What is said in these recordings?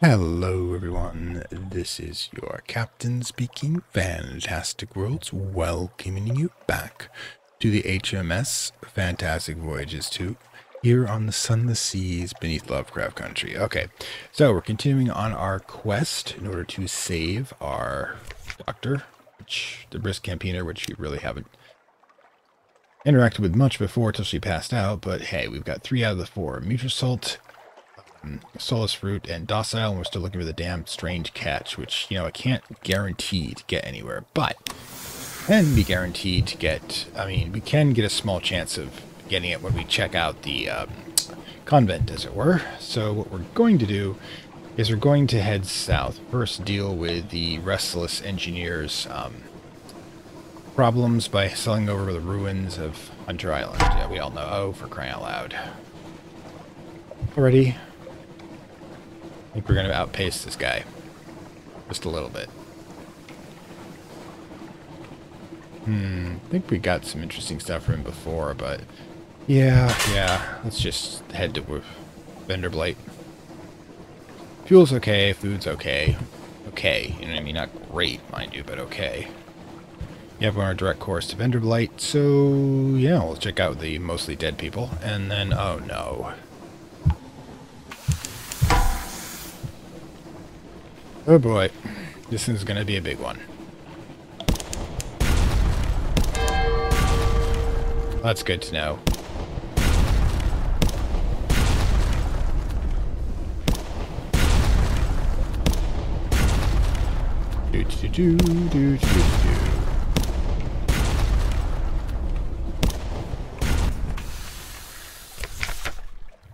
Hello everyone, this is your captain speaking, Fantastic Worlds, welcoming you back to the HMS Fantastic Voyages 2 here on the Sunless Seas beneath Lovecraft Country. Okay, so we're continuing on our quest in order to save our doctor, the brisk campaigner, which we really haven't interacted with much before till she passed out, but hey, we've got 3 out of the 4. Mutual Solace Fruit, and Docile, and we're still looking for the damn strange catch, which, you know, I can't guarantee to get anywhere, but can be guaranteed to get, we can get a small chance of getting it when we check out the convent, as it were. So what we're going to do is we're going to head south. First, deal with the restless engineers' problems by sailing over the ruins of Hunter Island. Yeah, we all know. Oh, for crying out loud. Already. I think we're going to outpace this guy. Just a little bit. I think we got some interesting stuff from him before, but... Yeah. Let's just head to Venderblight. Fuel's okay, food's okay. Okay, you know what I mean? Not great, mind you, but okay. Yeah, we're on our direct course to Venderblight, so... Yeah, we'll check out the mostly dead people, and then... Oh, no. Oh boy, this is going to be a big one. That's good to know.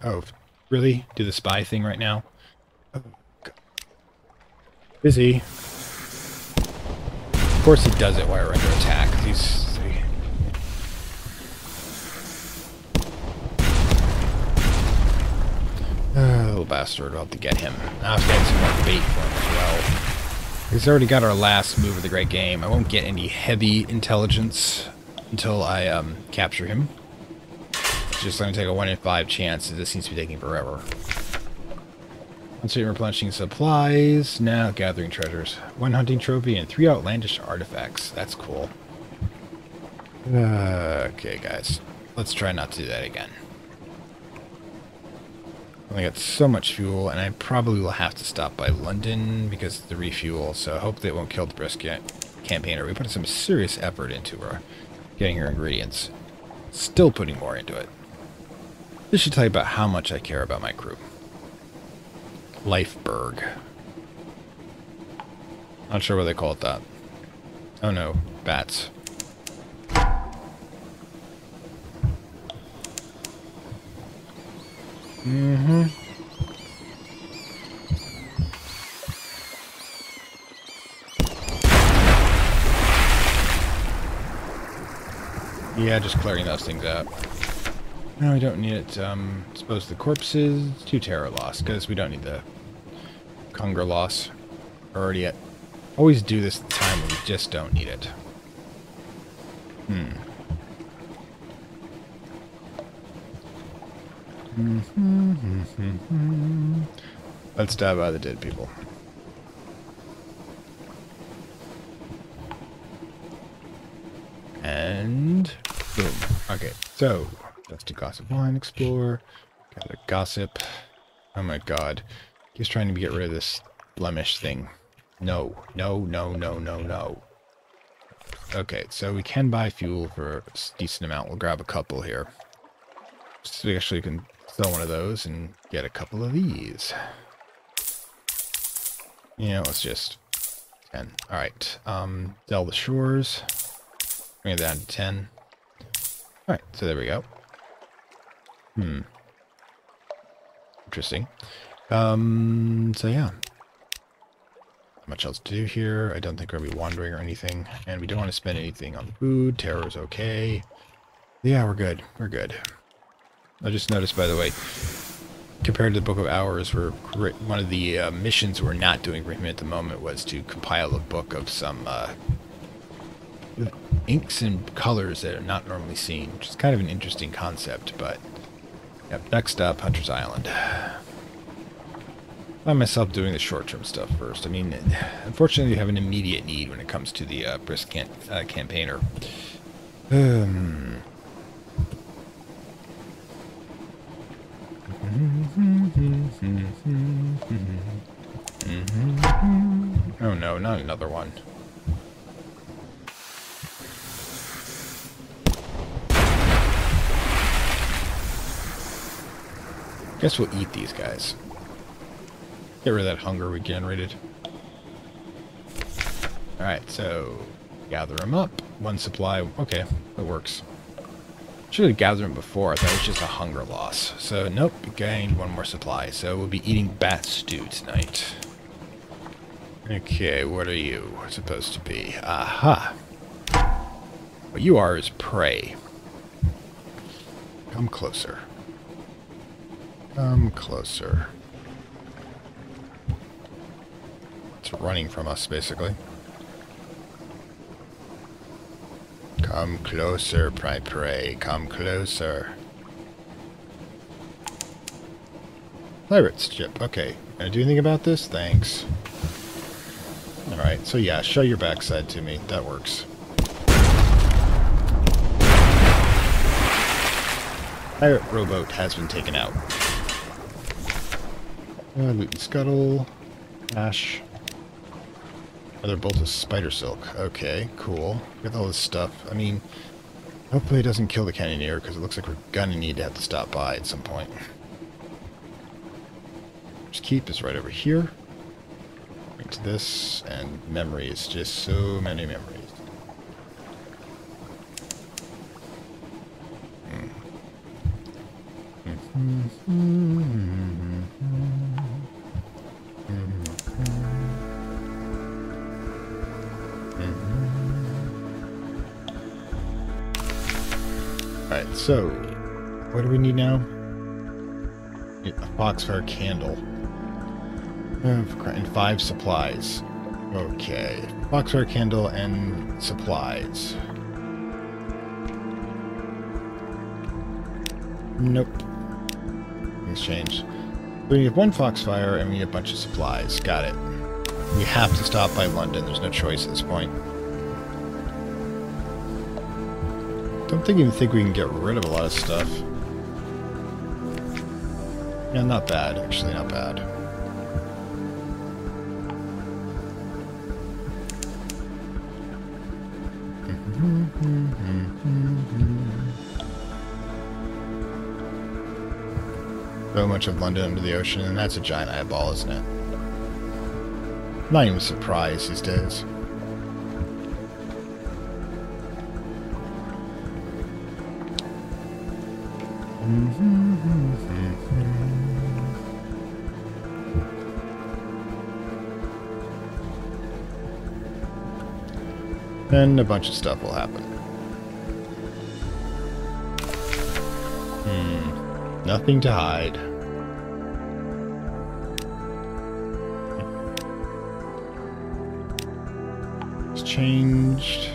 Oh, really? Do the spy thing right now? Oh, God. Busy. Of course he does it while we're under attack. Little bastard. I'll have to get him. I'll have to get some more bait for him as well. He's already got our last move of the great game. I won't get any heavy intelligence until I capture him. It's just going to take a 1 in 5 chance. This seems to be taking forever. Constantly replenishing supplies. Now gathering treasures. 1 hunting trophy and 3 outlandish artifacts. That's cool. Okay, guys. Let's try not to do that again. I got so much fuel, and I probably will have to stop by London because of the refuel, so I hope they won't kill the brisk campaigner. We put some serious effort into getting her ingredients. Still putting more into it. This should tell you about how much I care about my crew. Lifeberg. Not sure what they call it that. Oh no, bats. Yeah, just clearing those things out. No, we don't need it. Dispose of the corpses. 2 terror loss, because we don't need the Conger loss. Already always do this at the time when we just don't need it. Let's dive by the dead people. And boom. Okay, so dusty glass of wine, explore, gather gossip. Oh my god. He's trying to get rid of this blemish thing. No. Okay, so we can buy fuel for a decent amount. We'll grab a couple here. So we actually can sell one of those and get a couple of these. You know, let's just 10. Alright. Sell the shores. Bring it down to 10. Alright, so there we go. Interesting. So yeah. Not much else to do here. I don't think we're going to be wandering or anything. And we don't want to spend anything on food. Terror's okay. Yeah, we're good. We're good. I just noticed, by the way, compared to the Book of Hours, one of the missions we're not doing for him at the moment was to compile a book of some inks and colors that are not normally seen, which is kind of an interesting concept, but... Yep, next up, Hunter's Island. find myself doing the short-term stuff first. I mean, unfortunately, you have an immediate need when it comes to the brisk campaigner. Oh no, not another one. Guess we'll eat these guys. Get rid of that hunger we generated. Alright, so gather them up. One supply. Okay, that works. Should have gathered them before. I thought it was just a hunger loss. So, nope, gained one more supply. So we'll be eating bat stew tonight. Okay, what are you supposed to be? Aha! What you are is prey. Come closer. Come closer. It's running from us, basically. Come closer, prey. Come closer. Pirate's ship. Okay. Gonna do anything about this? Thanks. Alright, so yeah, show your backside to me. That works. Pirate rowboat has been taken out. Loot and scuttle. Ash. Another bolt of spider silk. Okay, cool. Look at all this stuff. I mean, hopefully it doesn't kill the cannoneer, because it looks like we're gonna need to have to stop by at some point. Just keep is right over here. Bring to this, and memories. Just so many memories. Alright, so what do we need now? A foxfire candle. And 5 supplies. Okay. Foxfire candle and supplies. Nope. Exchange. We need 1 foxfire and we need a bunch of supplies. Got it. We have to stop by London. There's no choice at this point. Don't even think we can get rid of a lot of stuff. Yeah, not bad. Actually, not bad. So much of London under the ocean, and that's a giant eyeball, isn't it? I'm not even surprised these days. Then a bunch of stuff will happen. Nothing to hide. It's changed.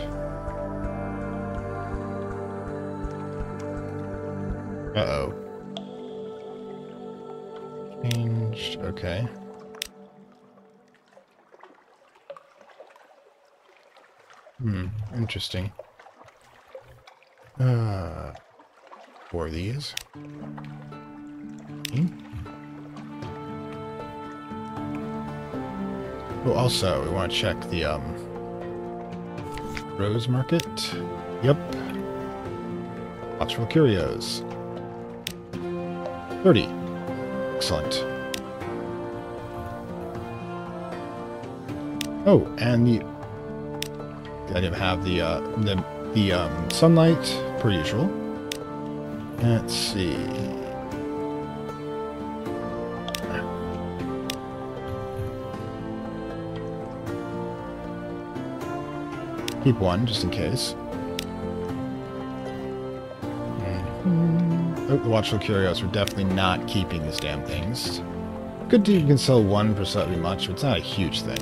Uh-oh. Changed. Okay. Interesting. 4 of these. Oh, also, we want to check the, Rose Market. Yep. Watchful Curios. 30. Excellent. Oh, and I didn't have the sunlight per usual. Let's see. Keep 1 just in case. Oh, the Watchful Curios. We're definitely not keeping these damn things. Good to you can sell 1 for slightly much, but it's not a huge thing.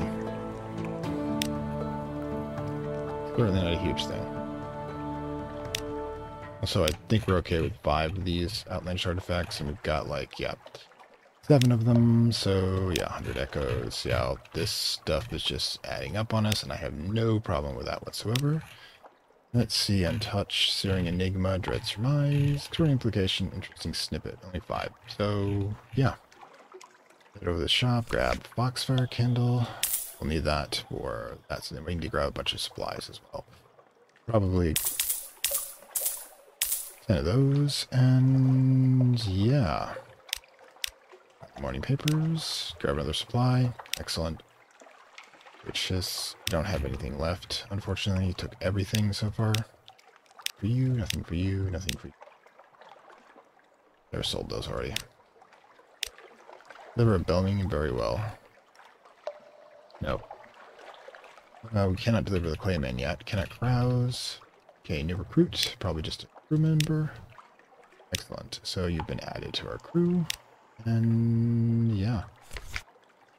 Certainly not a huge thing. Also, I think we're okay with 5 of these outlandish artifacts, and we've got, like, yeah, 7 of them, so yeah, 100 echoes. Yeah, this stuff is just adding up on us, and I have no problem with that whatsoever. Let's see, Untouch, Searing Enigma, Dread Surmise, Story Implication, Interesting Snippet, only 5. So, yeah. Head over to the shop, grab Foxfire Candle. We'll need that for that, so then we need to grab a bunch of supplies as well. Probably 10 of those, and yeah. Morning papers, grab another supply, excellent. Riches, don't have anything left, unfortunately. You took everything so far. For you, nothing for you, nothing for you. Never sold those already. Deliver a Belming, very well. Nope. We cannot deliver the Clayman yet. Cannot carouse. Okay, new recruit, probably just a crew member. Excellent. So you've been added to our crew. And yeah.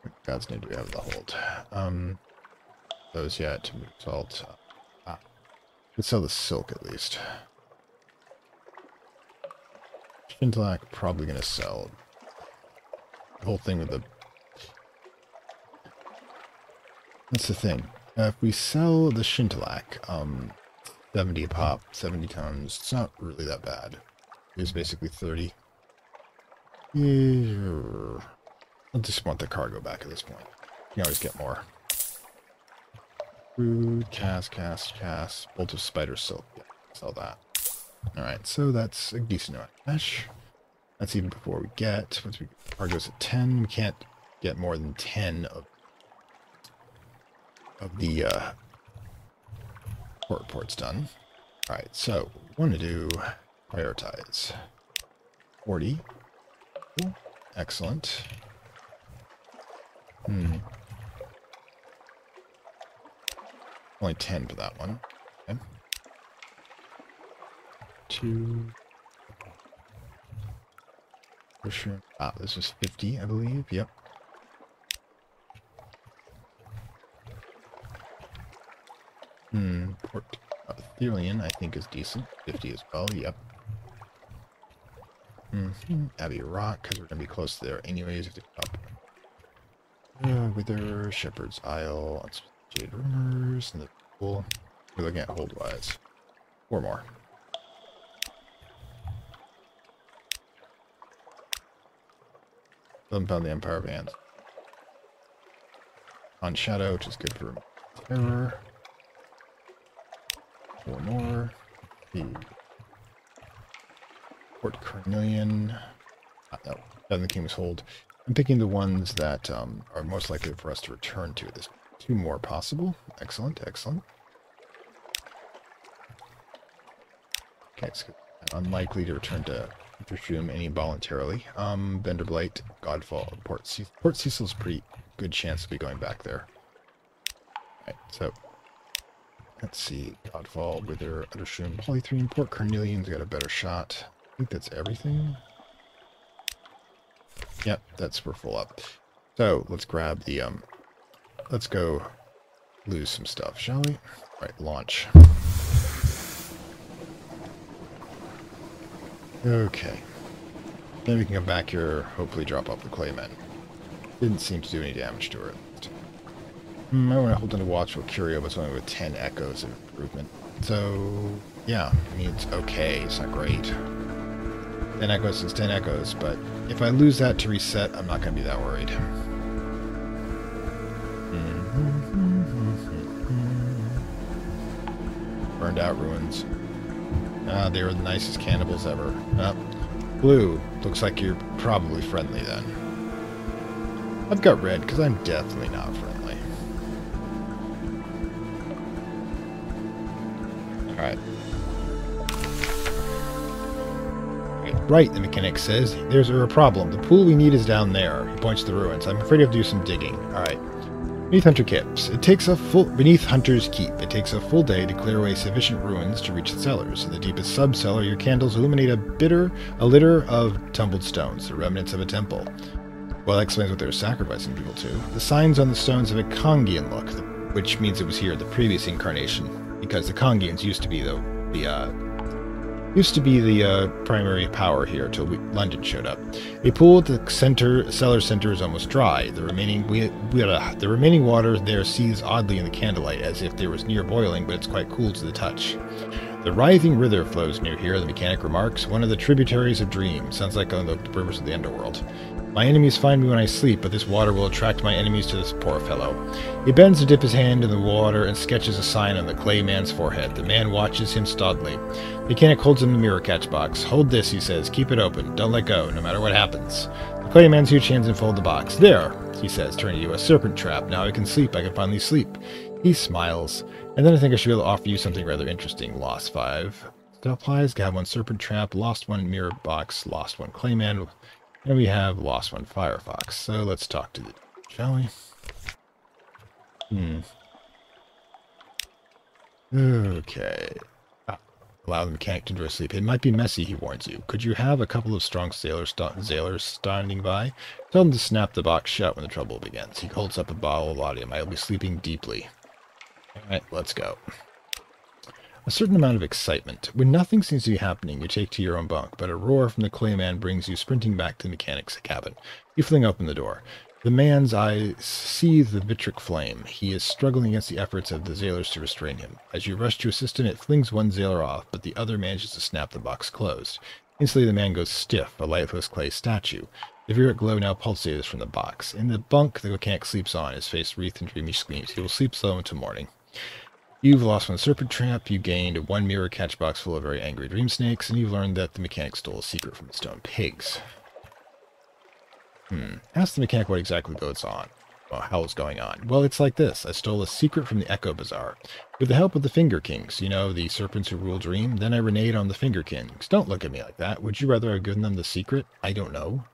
What God's name do we have in the hold? Those yet. Salt. Let's sell the silk at least. Shintalak probably going to sell. The whole thing with the... That's the thing. If we sell the Shintalak, 70 a pop, 70 tons, it's not really that bad. It's basically 30. I just want the cargo back at this point. You can always get more. Food, cast, bolt of spider silk. Yeah, sell that. Alright, so that's a decent amount of cash. That's even before we get, once we cargo's at 10, we can't get more than 10 of the port reports done. Alright, so we want to do prioritize. 40. Cool. Excellent. Only 10 for that one. Okay. 2. For sure. Ah, this was 50, I believe. Yep. Port Ethereum, I think, is decent. 50 as well. Yep. Abbey Rock, because we're going to be close to there anyways. If up. Wither, Shepherd's Isle, Unsubstantiated Rumors, and the pool. We're looking at hold-wise. 4 more. Found the Empire of Ants. On Shadow, which is good for terror. 4 more. Port Carnelian. No, Seven King's Hold. I'm picking the ones that are most likely for us to return to. There's 2 more possible. Excellent, excellent. Okay, it's unlikely to return to Interstream any voluntarily. Benderblight, Godfall, Port Cecil. Port Cecil's pretty good chance to be going back there. Alright, so let's see. Godfall, Wither, Understream, Polythrene, Port Carnelian's got a better shot. I think that's everything. Yep, we're full up. So let's grab the let's go lose some stuff, shall we? Right, launch. Okay. Then we can come back here, hopefully drop off the Clayman. Didn't seem to do any damage to her. I want to hold on to Watchful Curio, but it's only with 10 echoes of improvement. So, yeah, I mean, it's okay. It's not great. 10 echoes is 10 echoes, but if I lose that to reset, I'm not going to be that worried. Burned out ruins. Ah, they were the nicest cannibals ever. Blue, looks like you're probably friendly then. I've got red, because I'm definitely not friendly. Alright. Right, the mechanic says. There's a problem. The pool we need is down there. He points to the ruins. I'm afraid I have to do some digging. Alright. Beneath Hunter's Keep. It takes a full day to clear away sufficient ruins to reach the cellars. In the deepest sub-cellar, your candles illuminate a litter of tumbled stones, the remnants of a temple. Well, that explains what they're sacrificing people to. The signs on the stones have a Kongian look, which means it was here in the previous incarnation, because the Kongians used to be the Used to be the primary power here till London showed up. A pool at the cellar center is almost dry. The remaining water there seethes oddly in the candlelight, as if there was near boiling, but it's quite cool to the touch. The writhing river flows near here, the mechanic remarks. One of the tributaries of dreams. Sounds like on the rivers of the Underworld. My enemies find me when I sleep, but this water will attract my enemies to this poor fellow. He bends to dip his hand in the water and sketches a sign on the clay man's forehead. The man watches him stolidly. The mechanic holds him the mirror catch box. Hold this, he says. Keep it open. Don't let go, no matter what happens. The clay man's huge hands unfold the box. There, he says, turning to you. A serpent trap. Now I can sleep. I can finally sleep. He smiles. And then I think I should be able to offer you something rather interesting. Lost 5. Still applies. Got 1 serpent trap. Lost 1 mirror box. Lost 1 clay man. And we have lost 1 Firefox. So let's talk to the... shall we? Okay. Allow the mechanic to enjoy sleep. It might be messy, he warns you. Could you have a couple of strong sailors standing by? Tell them to snap the box shut when the trouble begins. He holds up a bottle of laudanum. I'll be sleeping deeply. Alright, let's go. A certain amount of excitement. When nothing seems to be happening, you take to your own bunk, but a roar from the clay man brings you sprinting back to the mechanic's cabin. You fling open the door. The man's eyes seethe the vitric flame. He is struggling against the efforts of the sailors to restrain him. As you rush to assist him, it flings one sailor off, but the other manages to snap the box closed. Instantly the man goes stiff, a lifeless clay statue. The vitric glow now pulsates from the box. In the bunk, the mechanic sleeps on, his face wreathed in dreamy screams. He will sleep slow until morning. You've lost 1 serpent trap, you gained 1 mirror catch box full of very angry dream snakes, and you've learned that the mechanic stole a secret from the stone pigs. Ask the mechanic what exactly goes on. Well, how is going on? Well, it's like this. I stole a secret from the Echo Bazaar. With the help of the Finger Kings, you know, the serpents who rule Dream, then I reneged on the Finger Kings. Don't look at me like that. Would you rather have given them the secret? I don't know.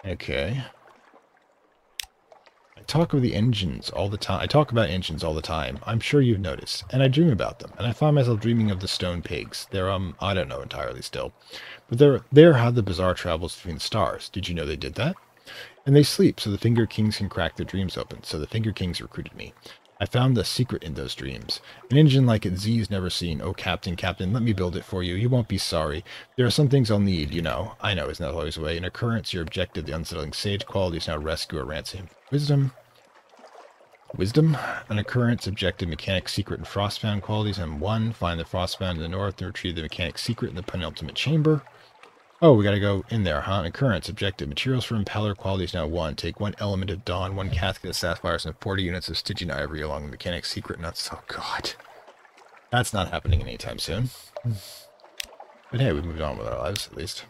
Okay. I talk about engines all the time. I'm sure you've noticed. And I dream about them. And I find myself dreaming of the stone pigs. They're, I don't know entirely still. But they're how the bazaar travels between the stars. Did you know they did that? And they sleep, so the Finger Kings can crack their dreams open. So the Finger Kings recruited me. I found the secret in those dreams. An engine like it Z's never seen. Oh, Captain, let me build it for you. You won't be sorry. There are some things I'll need, you know. I know, isn't that always the way? An occurrence, your objective, the unsettling sage qualities, now rescue or ransom. Wisdom. An occurrence, objective, mechanic, secret, and frostbound qualities. And 1, find the frostbound in the north and retrieve the mechanic secret in the penultimate chamber. Oh, we gotta go in there, huh? An occurrence, objective, materials for impeller qualities now 1. Take 1 element of dawn, 1 casket of sapphires, and 40 units of Stygian ivory along the mechanic secret nuts. Oh, God. That's not happening anytime soon. But hey, we moved on with our lives, at least.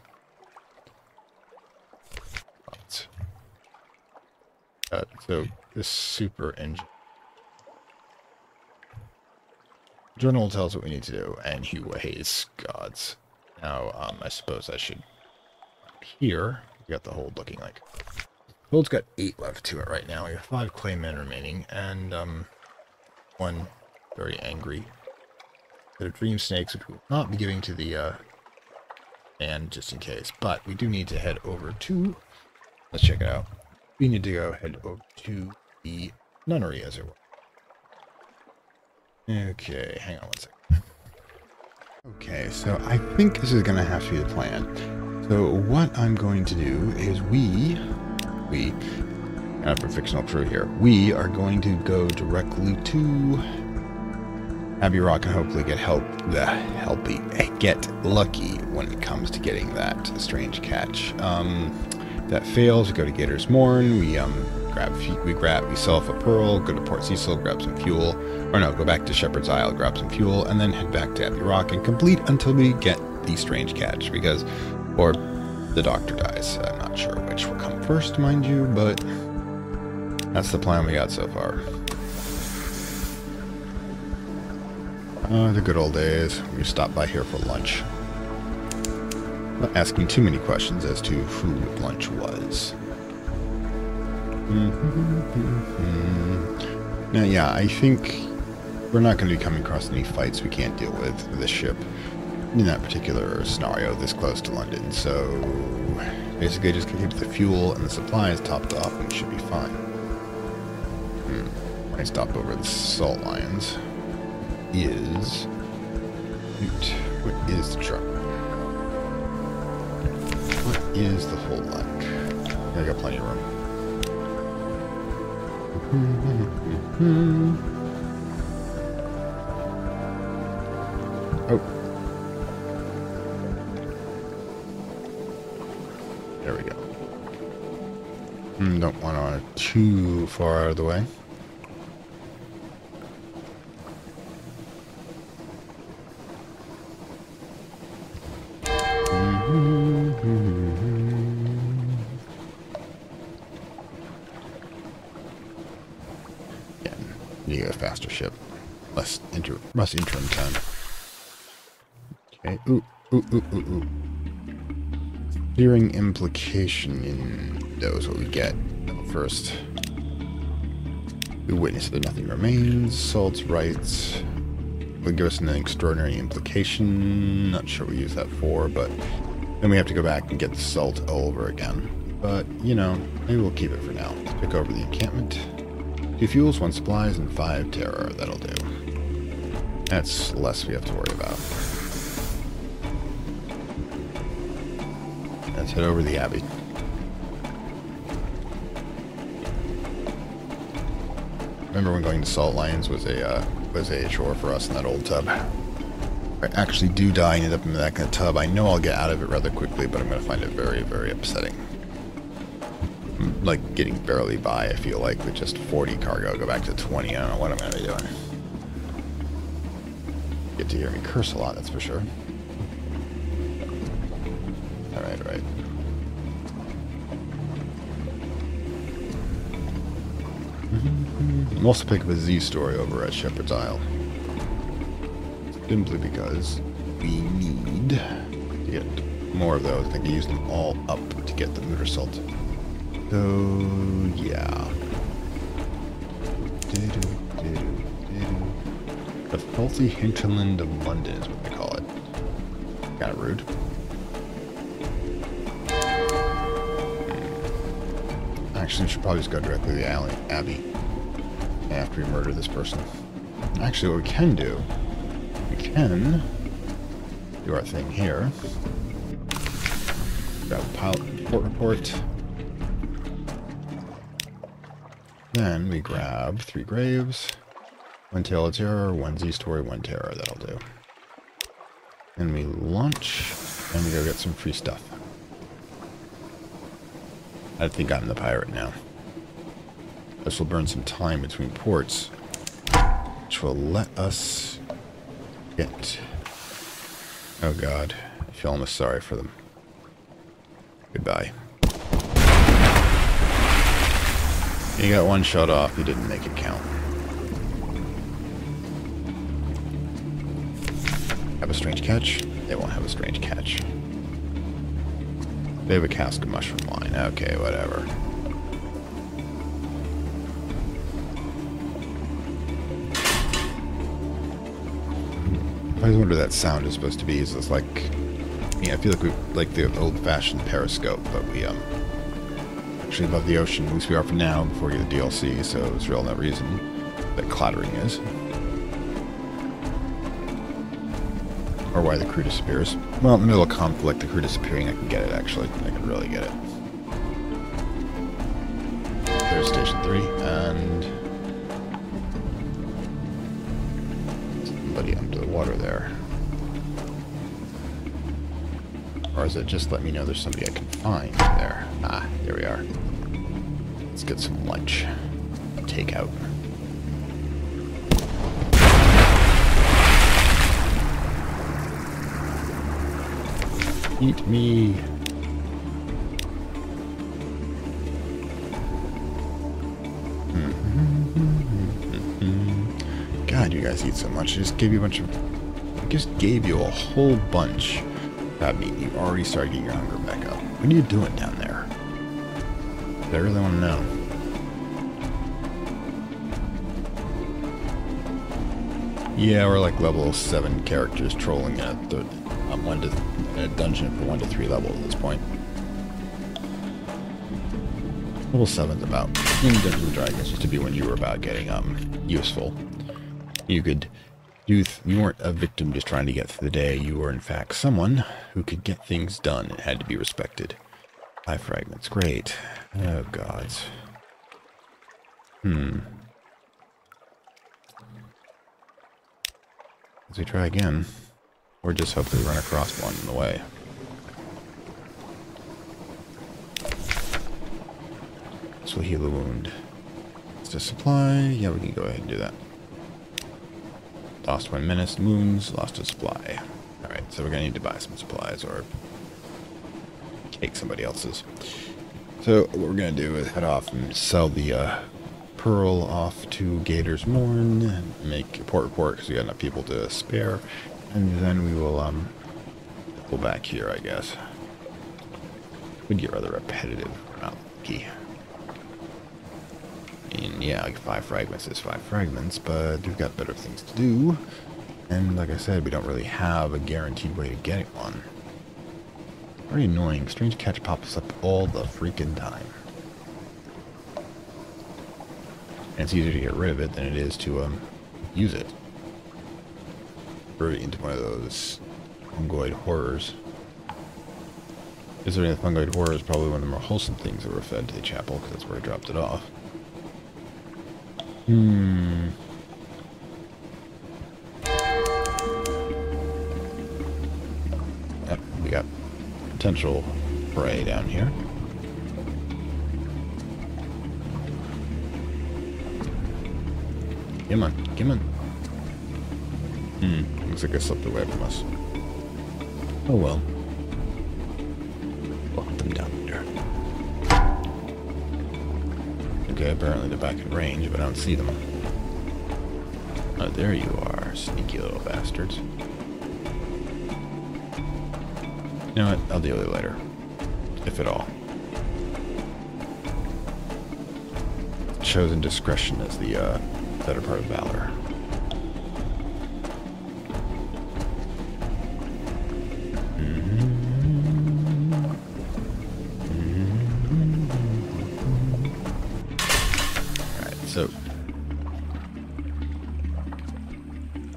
So, this super engine. Journal tells what we need to do, and he weighs gods. Now, I suppose I should... Here, we got the hold looking like... The hold's got 8 left to it right now. We have 5 claymen remaining, and, 1 very angry bit of dream snakes, which we'll not be giving to the, man, just in case. But we do need to head over to... Let's check it out. We need to head over to the nunnery, as it were. Okay, hang on one second. Okay, so I think this is going to have to be the plan. So what I'm going to do is we, for fictional crew here, we are going to go directly to Abbey Rock and hopefully get get lucky when it comes to getting that strange catch. That fails, we go to Gator's Morn, we sell off a pearl, go to Port Cecil, grab some fuel, or no, go back to Shepherd's Isle, grab some fuel, and then head back to Abbey Rock and complete until we get the strange catch, or the doctor dies. I'm not sure which will come first, mind you, but that's the plan we got so far. The good old days. We stopped by here for lunch. Not asking too many questions as to who lunch was. Now, yeah, I think we're not going to be coming across any fights we can't deal with this ship in that particular scenario this close to London. So basically just keep the fuel and the supplies topped off and it should be fine. I stopped over the salt lions is... What is the truck? What is the whole like? I got plenty of room. Oh. There we go. Don't want it too far out of the way. You get a faster ship. Less interim time. Okay. Ooh. Steering implication in those what we get. First. We witness that nothing remains. Salt's rights. Will give us an extraordinary implication. Not sure we use that for, but then we have to go back and get the salt all over again. But, you know, maybe we'll keep it for now. Let's pick over the encampment. 2 fuels, 1 supplies, and 5 terror. That'll do. That's less we have to worry about. Let's head over to the Abbey. Remember when going to Salt Lions was a chore for us in that old tub. I actually do die and end up in that kind of tub. I know I'll get out of it rather quickly, but I'm going to find it very, very upsetting. I'm, like, getting barely by, I feel like, with just 40 cargo. Go back to 20. I don't know what I'm going to be doing. Get to hear me curse a lot, that's for sure. Alright. I'm also picking up a Z story over at Shepherd's Isle. Simply because we need to get more of those. I think I used them all up to get the Mutter Salt. So, yeah. The Filthy Hinterland of London is what they call it. Kind of rude. Actually, we should probably just go directly to the Abbey after we murder this person. Actually, what we can do our thing here. Grab a pilot report. Then we grab 3 graves, 1 Tale of Terror, 1 Z story, 1 terror. That'll do. And we launch, and we go get some free stuff. I think I'm the pirate now. This will burn some time between ports, which will let us get... Oh god, I feel almost sorry for them. Goodbye. You got 1 shot off, you didn't make it count. Have a strange catch? They won't have a strange catch. They have a cask of mushroom wine. Okay, whatever. I always wonder what that sound is supposed to be. Is this like... Yeah, I feel like we like the old-fashioned periscope, but we, actually above the ocean, at least we are for now, before we get the DLC, so there's real no reason that clattering is. Or why the crew disappears. Well, in the middle of conflict, the crew disappearing, I can get it, actually. I can really get it. There's Station 3, and... somebody under the water there. Or is it just let me know there's somebody I can find there? Ah, there we are. Let's get some lunch. Takeout. Eat me. God, you guys eat so much. I just gave you a bunch of... I just gave you a whole bunch of meat. You already started getting your hunger back up. What are you doing down there? I really want to know. Yeah, we're like level 7 characters trolling at a dungeon for 1 to 3 levels at this point. Level 7's about in Dungeons and Dragons used to be when you were about getting useful. You could You weren't a victim just trying to get through the day. You were, in fact, someone who could get things done and had to be respected. 5 fragments. Great. Oh, gods. As we try again. Or just hopefully run across one in the way. This will heal a wound. It's a supply. Yeah, we can go ahead and do that. Lost 1 menace, wounds, lost a supply. Alright, so we're going to need to buy some supplies or take somebody else's. So what we're going to do is head off and sell the pearl off to Gator's Morn and make a port report because we got enough people to spare. And then we will go back here, I guess. Would get rather repetitive. Not lucky. And yeah, like 5 fragments is 5 fragments, but we've got better things to do. And like I said, we don't really have a guaranteed way to get one. Very annoying. Strange catch pops up all the freaking time. And it's easier to get rid of it than it is to use it. Throw it into one of those fungoid horrors. Visiting the fungoid horror is probably one of the more wholesome things that were fed to the chapel, because that's where I dropped it off. Yep, we got potential prey down here. Come on, come on. Looks like I slipped away from us. Oh well. We'll hunt them down there. Okay, apparently they're back in range, but I don't see them. Oh, there you are, sneaky little bastards. You know what? I'll deal with it later. If at all. Chosen discretion is the better part of valor.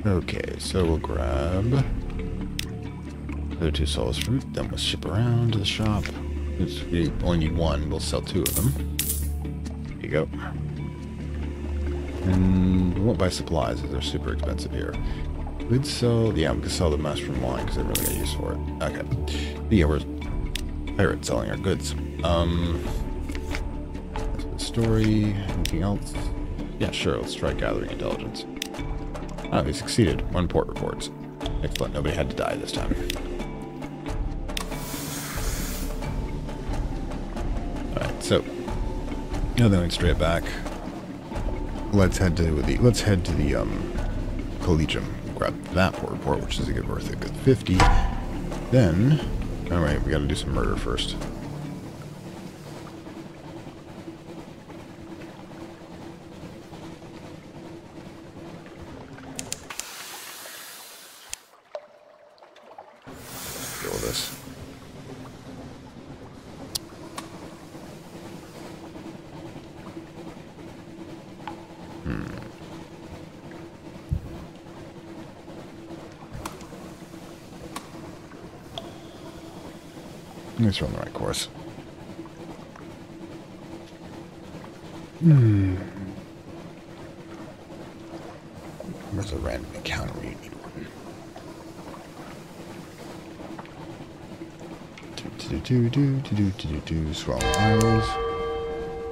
Okay, so we'll grab the other 2 soulless fruit, then we'll ship around to the shop. We only need 1, we'll sell 2 of them. There you go. And we won't buy supplies as they're super expensive here. We'd sell, yeah, we could sell the mushroom wine because I really got use for it. Okay. But yeah, we're pirates selling our goods. That's the story. Anything else? Yeah, sure, let's try gathering intelligence. Oh, we succeeded. 1 port reports. Excellent. Nobody had to die this time. Alright, so now then straight back. Let's head to the Collegium. Grab that port report, which is worth a good 50. Then, alright, we gotta do some murder first. At least we're on the right course. Where's a random encounter where you need one? Swallow Isles.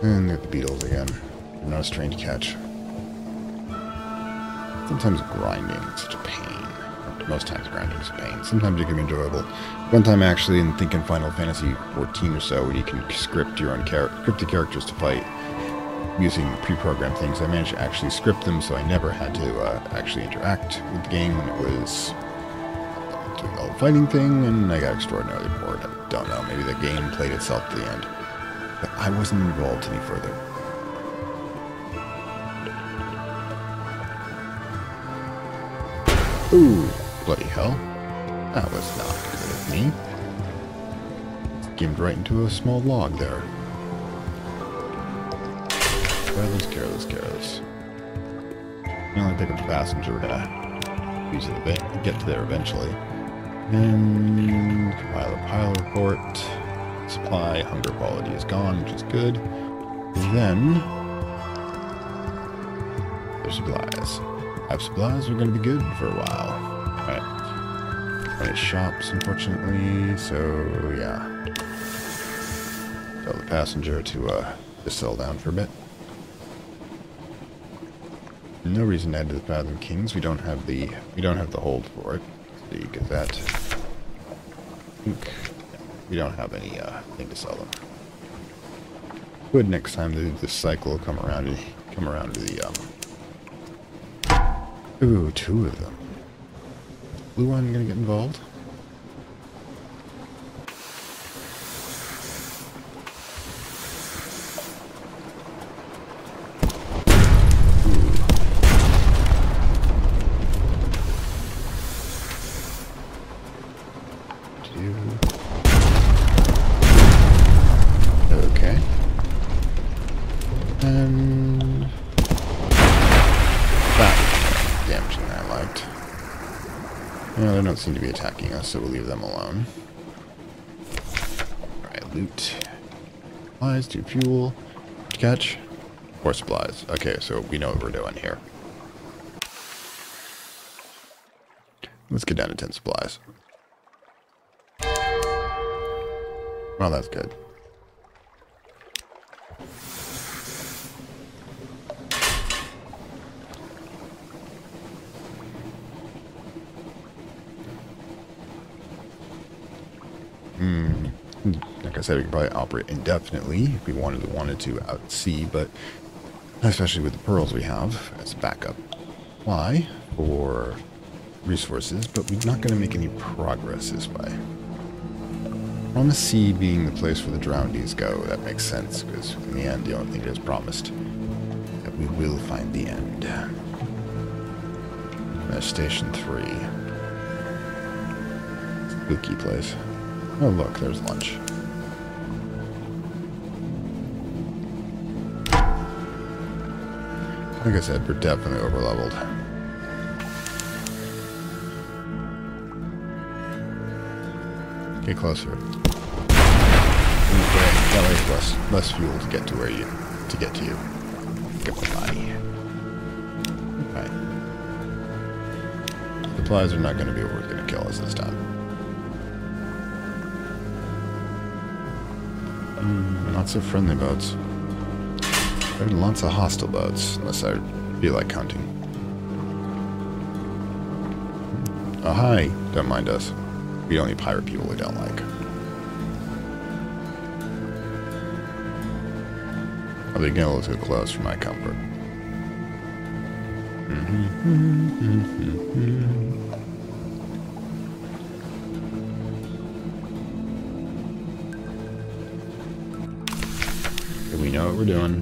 And get the beetles again. Not a strange catch. Sometimes grinding is such a pain. Most times grinding is a pain. Sometimes it can be enjoyable. One time actually, in thinking Final Fantasy 14 or so, where you can script your own script the characters to fight using pre-programmed things, I managed to actually script them so I never had to actually interact with the game when it was doing the whole fighting thing, and I got extraordinarily bored. I don't know, maybe the game played itself to the end. But I wasn't involved any further. Ooh, bloody hell. That was not good of me. Skimmed right into a small log there. Careless, careless, careless. You only pick up a passenger, we're gonna use it a bit, get to there eventually. And compile a pile report. Supply, hunger quality is gone, which is good. And then there's supplies. Have supplies are going to be good for a while. Alright. Any shops, unfortunately, so yeah. Tell the passenger to just settle down for a bit. No reason to add to the Fathom Kings. We don't have the hold for it. The Gazette. We don't have any thing to sell them. Good next time this cycle will come around to the ooh, 2 of them. Blue one gonna get involved? Okay. And that damaging I liked. No, they don't seem to be attacking us, so we'll leave them alone. Alright, loot. Supplies, to fuel. Catch. More supplies. Okay, so we know what we're doing here. Let's get down to 10 supplies. Well, that's good. Like I said, we could probably operate indefinitely if we wanted to out at sea, but especially with the pearls we have as backup supply for resources, but we're not going to make any progress this way. On the sea being the place where the drownedies go, that makes sense, because in the end, the only thing it is promised that we will find the end. There's Station 3. Spooky place. Oh look, there's lunch. Like I said, we're definitely overleveled. Get closer. That way less fuel to get to where you get to you. Get my body. Right. Supplies are not going to be what's going to kill us this time. Lots of friendly boats. There are lots of hostile boats, unless I feel like counting. Oh hi, don't mind us. We only pirate people we don't like. I'll be getting a little too close for my comfort. Okay, we know what we're doing.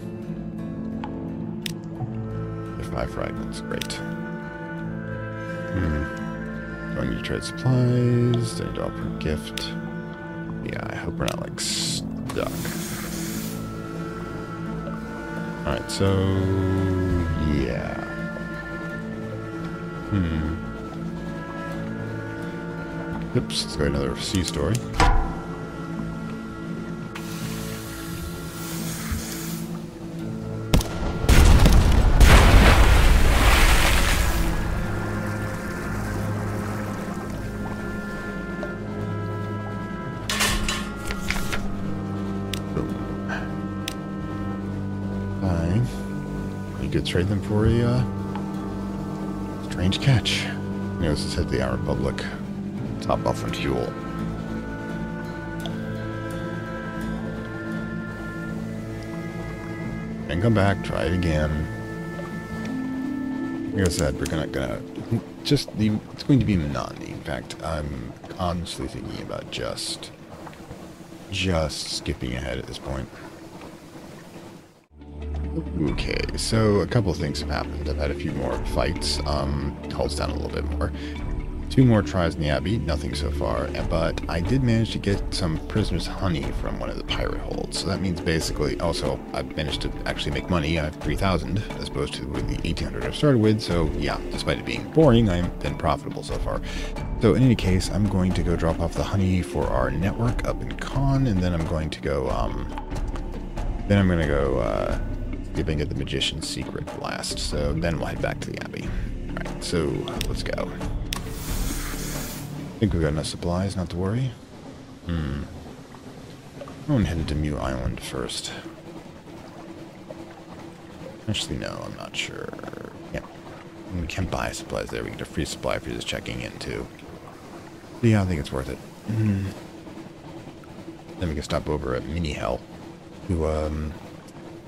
5 fragments, great. Going to trade supplies, I need to offer a gift. Yeah, I hope we're not like stuck. Alright, so yeah. Oops, let's go another sea story. You could trade them for a strange catch. You know, this is hit the Iron Republic. Top off on fuel. And come back, try it again. Like I said, we're gonna just it's going to be monotony. In fact, I'm honestly thinking about just skipping ahead at this point. Okay, so a couple things have happened. I've had a few more fights, hull's down a little bit more. 2 more tries in the Abbey, nothing so far, but I did manage to get some prisoner's honey from one of the pirate holds. So that means basically, also, I've managed to actually make money. I have 3,000 as opposed to the 1,800 I've started with. So yeah, despite it being boring, I've been profitable so far. So in any case, I'm going to go drop off the honey for our network up in Con, and then I'm going to go, see if I can get the magician's secret last. So then we'll head back to the Abbey. All right, so let's go. I think we've got enough supplies, not to worry. I'm headed to Mew Island first. Actually, no, I'm not sure. Yeah, we can buy supplies there. We get a free supply for just checking in, too. But yeah, I think it's worth it. Then we can stop over at Mini Hell to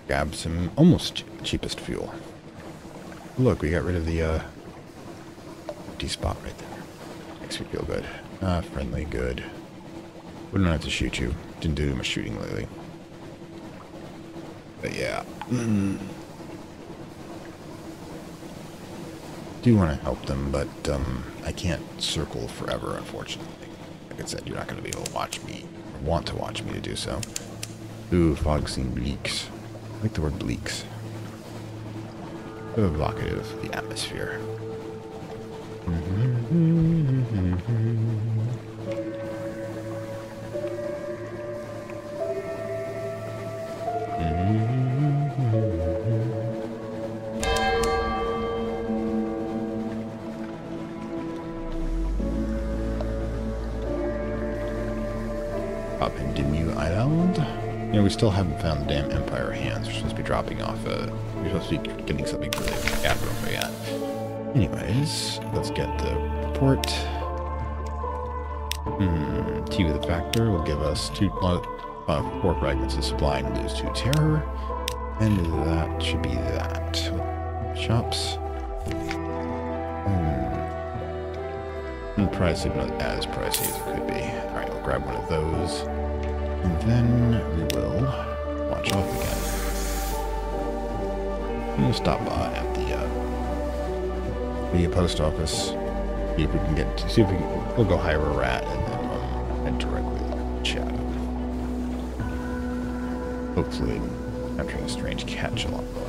grab some almost cheapest fuel. Look, we got rid of the empty spot right there. Makes me feel good. Friendly, good. Wouldn't have to shoot you. Didn't do much shooting lately. But yeah. Do want to help them, but I can't circle forever, unfortunately. Like I said, you're not going to be able to watch me, or want to watch me to do so. Ooh, fog scene bleaks. I like the word bleaks. So evocative of the atmosphere. Up into Mew Island. You know, we still haven't found the damn Empire hands. We're supposed to be dropping off we're supposed to be getting something for the capital, but yeah. Anyways, let's get the report. Tea with the factor will give us 4 fragments of supply and lose 2 terror. And that should be that. Shops. Pricey, but not as pricey as it could be. Alright, we'll grab one of those. And then we will launch off again. We'll stop by at the post office. See if we can get to, we'll go hire a rat and then head directly to Shadow. Hopefully capturing a strange catch along the way.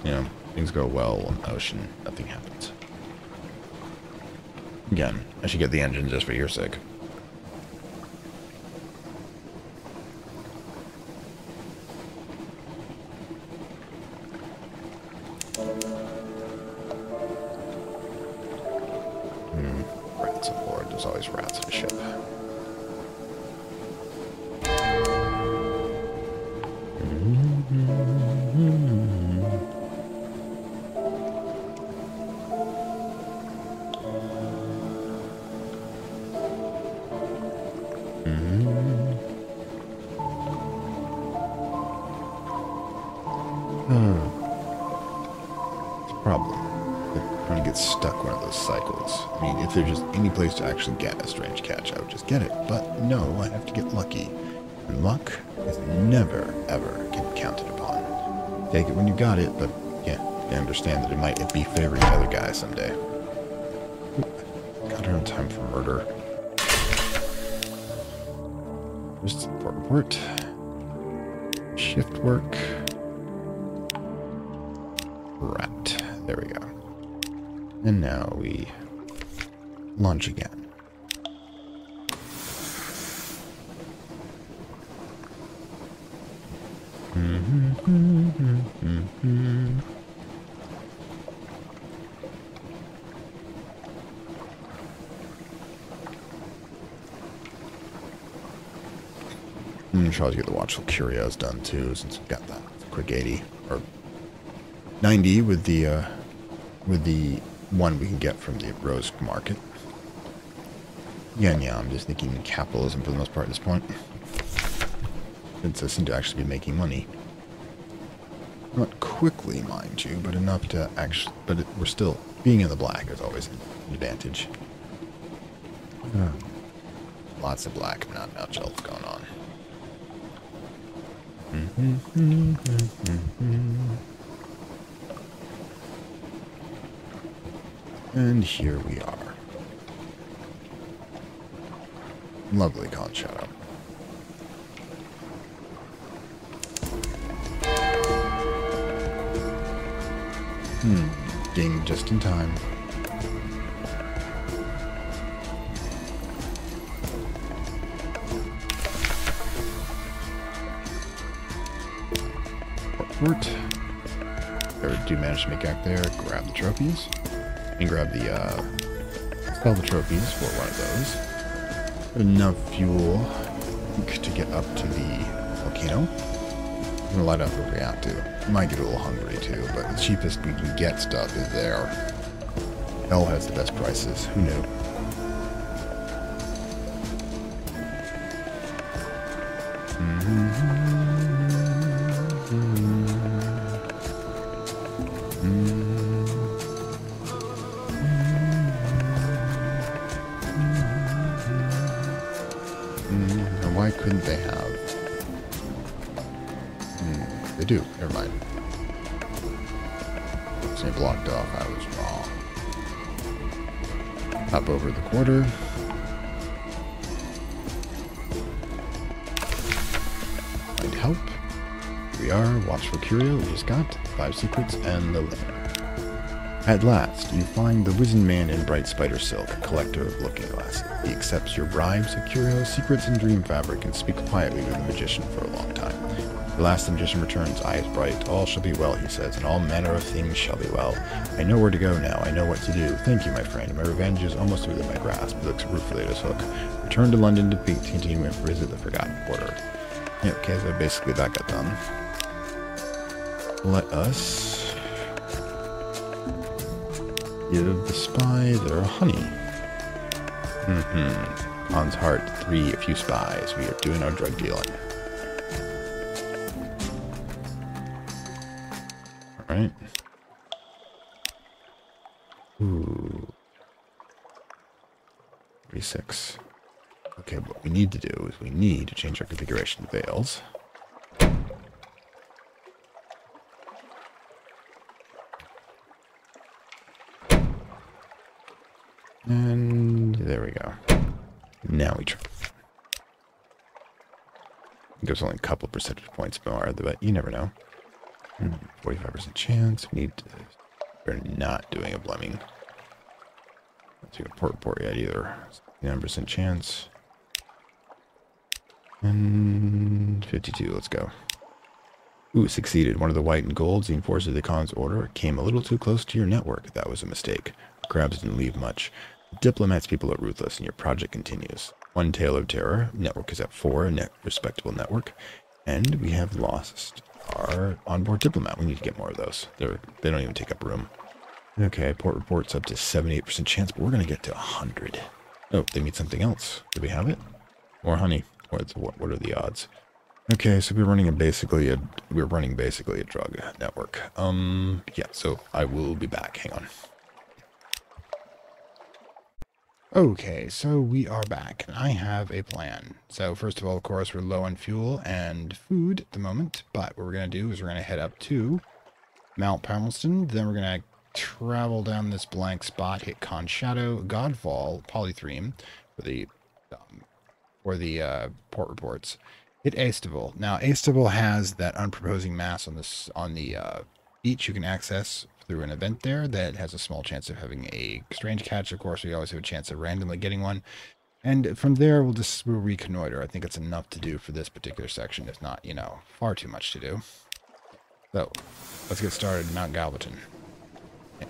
You know, things go well on the ocean, nothing happens. Again, I should get the engine just for your sake. Rats aboard. There's always rats on a ship. It's a problem. They're trying to get stuck one of those cycles. I mean, if there's just any place to actually get a strange catch, I would just get it. But no, I have to get lucky. And luck is never, ever counted upon. Take it when you got it, but yeah, I understand that it might be favoring the other guy someday. Got her in time for murder. Just report. Shift work. Rat. There we go. And now we launch again. I'm sure I'll get the Watchful Curios done too, since we've got that quick 80 or 90 with the one we can get from the Rose Market. Yeah, I'm just thinking capitalism for the most part at this point. since I seem to actually be making money. Not quickly, mind you, but enough to actually... But we're still... Being in the black is always an advantage. Lots of black, not much else going on. And here we are. Lovely con shadow. Ding just in time. Port. There, do manage to make back there. Grab the trophies. And grab the, sell the trophies for one of those. Enough fuel to get up to the volcano. I'm gonna light up if we have to. Might get a little hungry too, but the cheapest we can get stuff is there. Hell has the best prices. Who knew? And why couldn't they have? They do. Never mind. They blocked off. I was wrong. Hop over the quarter. Find help. Here we are. Watch for Curio. We just got 5 secrets and the limit. At last, you find the wizened man in bright spider silk, collector of looking glasses. He accepts your bribes of Curio, secrets, and dream fabric, and speaks quietly with the magician for a long time. At last the magician returns, eyes bright. All shall be well, he says, and all manner of things shall be well. I know where to go now. I know what to do. Thank you, my friend. My revenge is almost within my grasp. He looks ruefully at his hook. Return to London to continue and visit the Forgotten Quarter. Yeah, okay, so basically that got done. Let us give the spy their honey. Hans Hart, 3, a few spies. We are doing our drug dealing. Alright. Ooh. 36. Okay, what we need to do is we need to change our configuration to veils. And there we go. Now we try. There's only a couple percentage points more, but you never know. 45% chance. We need to... We're not doing a Blemming. Not doing a port report yet either. 9% chance. And 52. Let's go. Ooh, succeeded. One of the white and golds, the enforcer of the Khan's order, came a little too close to your network. That was a mistake. Crabs didn't leave much. Diplomats people are ruthless, and your project continues. One tale of terror. Network is at 4, a respectable network. And we have lost our onboard diplomat. We need to get more of those. They don't even take up room. Okay, port report's up to 78% chance, but we're going to get to 100. Oh, they need something else. Do we have it? More honey. What are the odds? Okay, so we're running basically a drug network. Yeah, so I will be back. Hang on. Okay, so we are back, and I have a plan. So first of all, of course, we're low on fuel and food at the moment, but what we're going to do is we're going to head up to Mount Palmerston, then we're going to travel down this blank spot, hit Con Shadow, Godfall, Polythreme for the port reports. Hit Aestival. Now, Aestival has that unproposing mass on the beach you can access through an event there that has a small chance of having a strange catch. Of course, we always have a chance of randomly getting one. And from there, we'll reconnoiter. I think it's enough to do for this particular section, if not, you know, far too much to do. So, let's get started in Mount Galbaton.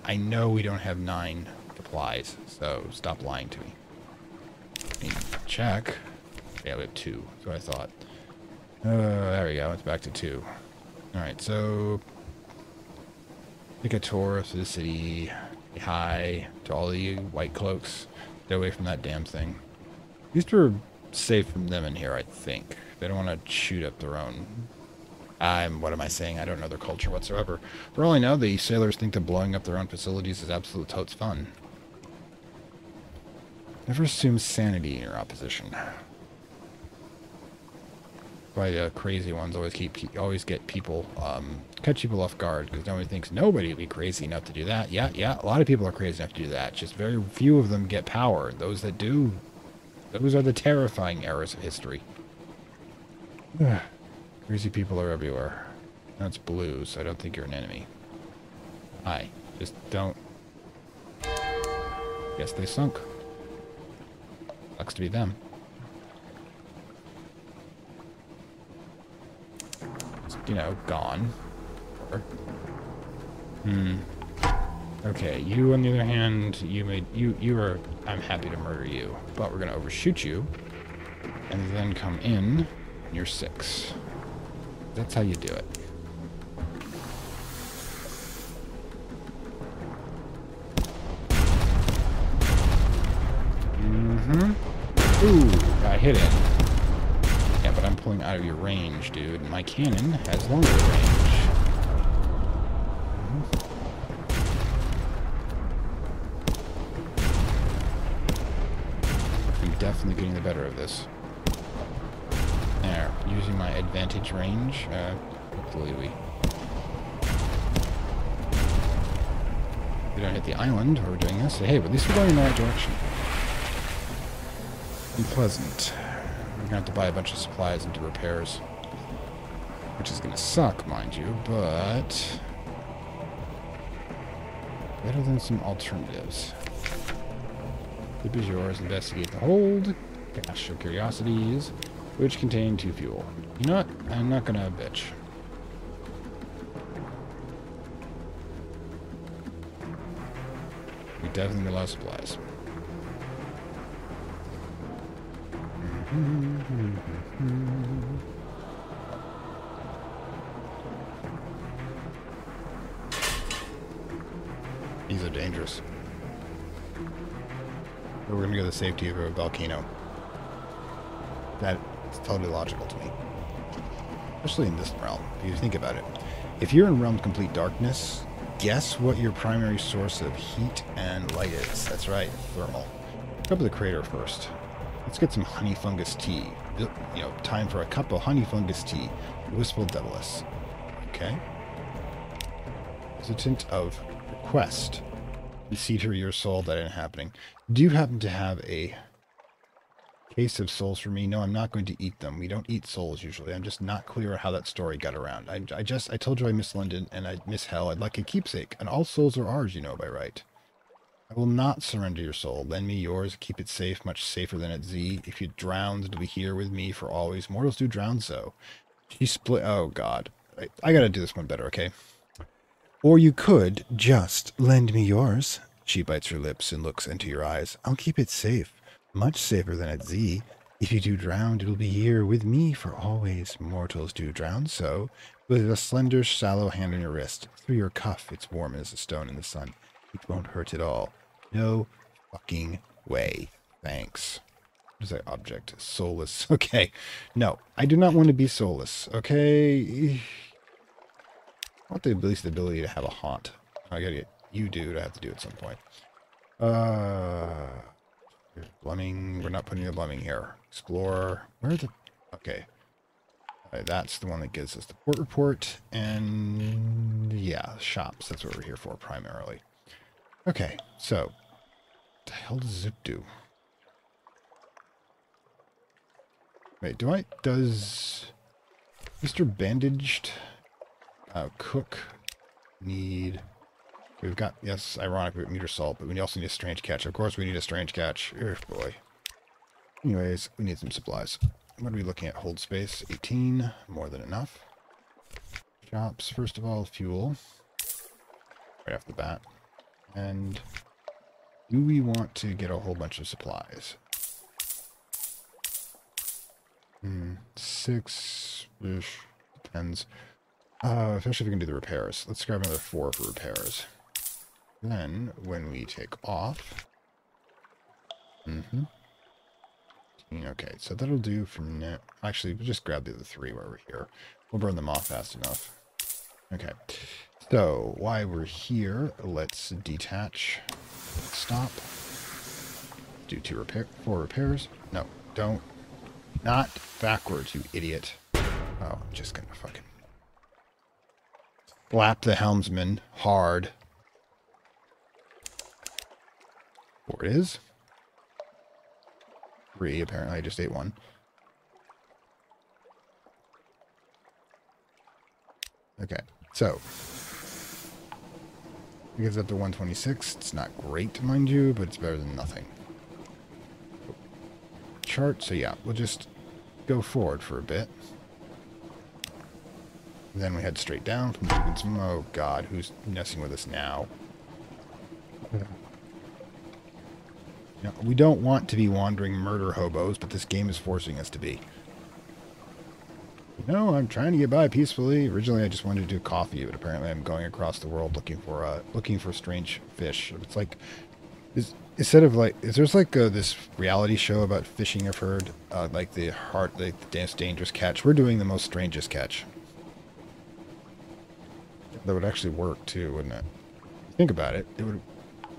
I know we don't have 9 supplies, so stop lying to me. I mean, check. Yeah, we have 2. That's what I thought. There we go. It's back to 2. Alright, so... take a tour through the city. Say hi to all the white cloaks. Stay away from that damn thing. At least we're safe from them in here, I think. They don't want to shoot up their own. What am I saying? I don't know their culture whatsoever. For all I know, the sailors think that blowing up their own facilities is absolute totes fun. Never assume sanity in your opposition. Why crazy ones always always get people, catch people off guard, because nobody thinks nobody would be crazy enough to do that. Yeah, a lot of people are crazy enough to do that. Just very few of them get power. Those that do, those are the terrifying errors of history. Crazy people are everywhere. That's blue, so I don't think you're an enemy. Hi. Just don't. Guess they sunk. Sucks to be them. You know, gone. Okay, you on the other hand, you are, I'm happy to murder you, but we're gonna overshoot you, and then come in, and you're 6. That's how you do it. Ooh, got hit in. Yeah, but I'm pulling out of your range, dude. My cannon has longer range. I'm definitely getting the better of this. There, using my advantage range. Hopefully we don't hit the island while we're doing this. Hey, but at least we're going in the right direction. Unpleasant. We're gonna have to buy a bunch of supplies and do repairs, which is gonna suck, mind you, but better than some alternatives. Tip is yours. Investigate the hold. Cache your curiosities, which contain 2 fuel. You know what? I'm not gonna bitch. We definitely need a lot of supplies. These are dangerous. But we're going to go to the safety of a volcano. That's totally logical to me. Especially in this realm, if you think about it. If you're in realm complete darkness, guess what your primary source of heat and light is? That's right, thermal. Go up to the crater first. Let's get some honey fungus tea. You know, time for a cup of honey fungus tea. Wistful Devilis. Okay. Hesitant of request. Deceiver your soul. That ain't happening. Do you happen to have a case of souls for me? No, I'm not going to eat them. We don't eat souls usually. I'm just not clear how that story got around. I told you I miss London and I miss hell. I'd like a keepsake. And all souls are ours, you know, by right. I will not surrender your soul. Lend me yours. Keep it safe, much safer than at Z. If you drown, it'll be here with me for always. Mortals do drown so. She split. Oh, God. I gotta do this one better, okay? Or you could just lend me yours. She bites her lips and looks into your eyes. I'll keep it safe, much safer than at Z. If you do drown, it'll be here with me for always. Mortals do drown so. With a slender, shallow hand on your wrist. Through your cuff, it's warm as a stone in the sun. It won't hurt at all. No fucking way. Thanks. What is that object? Soulless. Okay. No, I do not want to be soulless. Okay. I want at least the ability to have a haunt. I gotta get you, dude. I have to do at some point. Plumbing. We're not putting the plumbing here. Explorer. Where are the... Okay. That's the one that gives us the port report. And yeah, shops. That's what we're here for primarily. Okay, so what the hell does Zip do? Wait, does Mr. Bandaged cook need... We've got, yes, ironic, we meter salt, but we also need a strange catch. Of course we need a strange catch. Oh boy. Anyways, we need some supplies. What are we looking at? Hold space, 18, more than enough. Shops, first of all, fuel. Right off the bat. And do we want to get a whole bunch of supplies? 6-ish. Depends. Especially if we can do the repairs. Let's grab another 4 for repairs. Then, when we take off... Okay, so that'll do for now. Actually, we'll just grab the other 3 while we're here. We'll burn them off fast enough. Okay, so while we're here, let's detach. Stop. Do 4 repairs. No, don't. Not backwards, you idiot. Oh, I'm just gonna fucking slap the helmsman hard. 4 it is. 3, apparently I just ate 1. Okay, so it gets up to 126. It's not great, mind you, but it's better than nothing. Chart, so yeah, we'll just go forward for a bit. Then we head straight down from Dubious. Oh god, who's messing with us now? Now, we don't want to be wandering murder hobos, but this game is forcing us to be. No, I'm trying to get by peacefully. Originally, I just wanted to do coffee, but apparently I'm going across the world looking for strange fish. It's like, is there's like this reality show about fishing I've heard, like the dangerous catch. We're doing the most strangest catch. That would actually work too, wouldn't it? Think about it. It would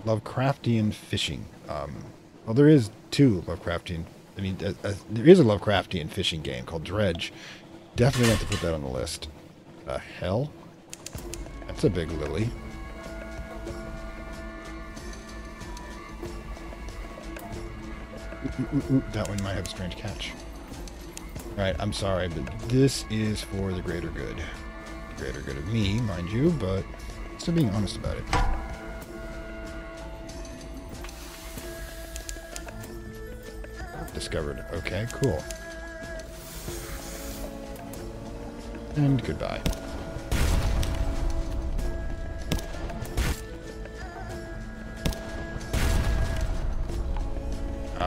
Lovecraftian fishing. Well, there is 2 Lovecraftian. I mean, there is a Lovecraftian fishing game called Dredge. Definitely have to put that on the list. The hell? That's a big lily. Ooh, that one might have a strange catch. Alright, I'm sorry, but this is for the greater good. The greater good of me, mind you, but still being honest about it. Discovered. Okay, cool. And goodbye.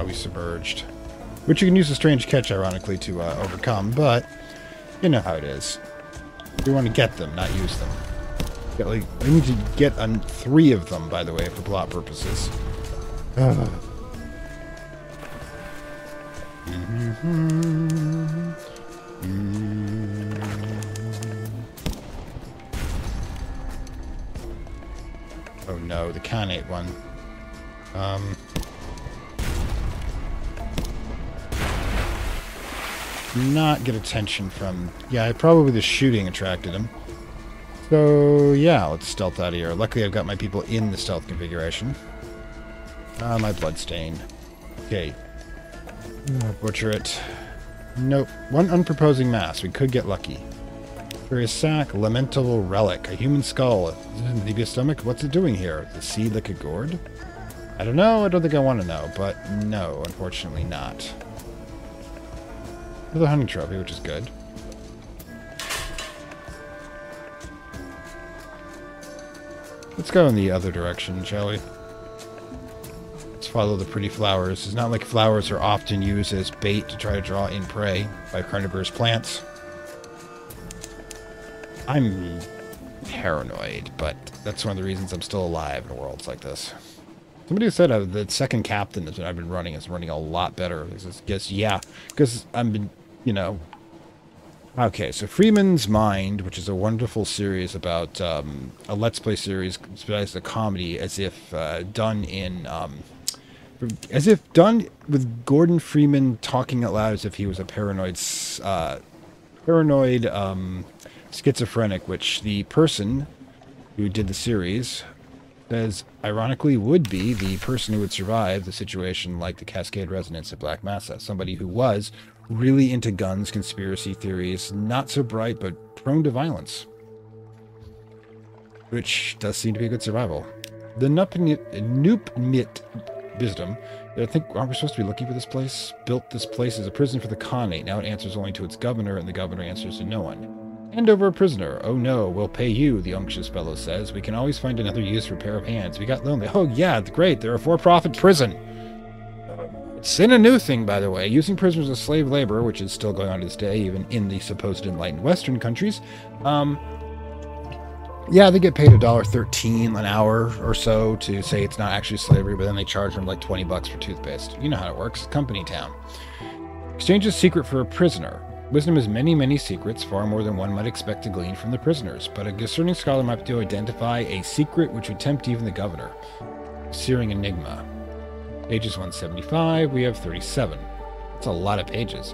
We submerged. Which you can use a strange catch, ironically, to overcome, but you know how it is. We want to get them, not use them. We need to get 3 of them, by the way, for plot purposes. Oh no, the canate one. Not get attention from... Yeah, probably the shooting attracted him. So, yeah, let's stealth out of here. Luckily, I've got my people in the stealth configuration. My bloodstain. Okay. Butcher it. Nope. 1 unproposing mass. We could get lucky. Curious sack. Lamentable relic. A human skull. Maybe a stomach? What's it doing here? The sea like a gourd? I don't know. I don't think I want to know. But no, unfortunately not. Another hunting trophy, which is good. Let's go in the other direction, shall we? Let's follow the pretty flowers. It's not like flowers are often used as bait to try to draw in prey by carnivorous plants. I'm paranoid, but that's one of the reasons I'm still alive in worlds like this. Somebody said the second captain that I've been running is running a lot better. Yeah, because I've been, you know... Okay, so Freeman's Mind, which is a wonderful series about a Let's Play series, as a comedy, as if done with Gordon Freeman talking out loud as if he was a paranoid schizophrenic, which the person who did the series says, ironically, would be the person who would survive the situation like the Cascade Resonance at Black Mesa. Somebody who was really into guns, conspiracy theories, not so bright, but prone to violence. Which does seem to be a good survival. The Noopnit wisdom, I think, aren't we supposed to be looking for this place? Built this place as a prison for the Khanate. Now it answers only to its governor, and the governor answers to no one. Hand over a prisoner. Oh no, we'll pay you, the unctuous fellow says. We can always find another use for a pair of hands. We got lonely. Oh yeah, great, they're a for-profit prison. It's in a new thing, by the way, using prisoners as slave labor, which is still going on to this day, even in the supposed enlightened Western countries. Yeah, they get paid $1.13 an hour or so to say it's not actually slavery, but then they charge them like $20 for toothpaste. You know how it works. Company town. Exchange a secret for a prisoner. Wisdom has many, many secrets, far more than one might expect to glean from the prisoners, but a discerning scholar might be able to identify a secret which would tempt even the governor. Searing Enigma. Pages 175, we have 37. That's a lot of pages.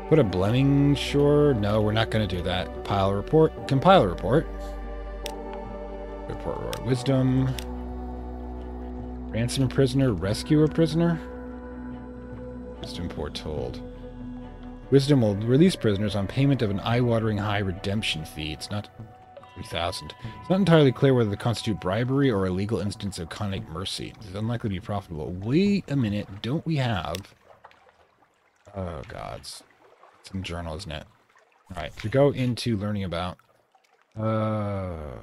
Put a blemming, sure. No, we're not going to do that. Compile a report. Report wisdom. Ransom a prisoner, rescue a prisoner. Wisdom foretold. Wisdom will release prisoners on payment of an eye-watering high redemption fee. It's not 3,000. It's not entirely clear whether they constitute bribery or a legal instance of connic mercy. It's unlikely to be profitable. Wait a minute. Don't we have... Oh, gods. It's in the journal, isn't it? Alright, to go into learning about... Yeah,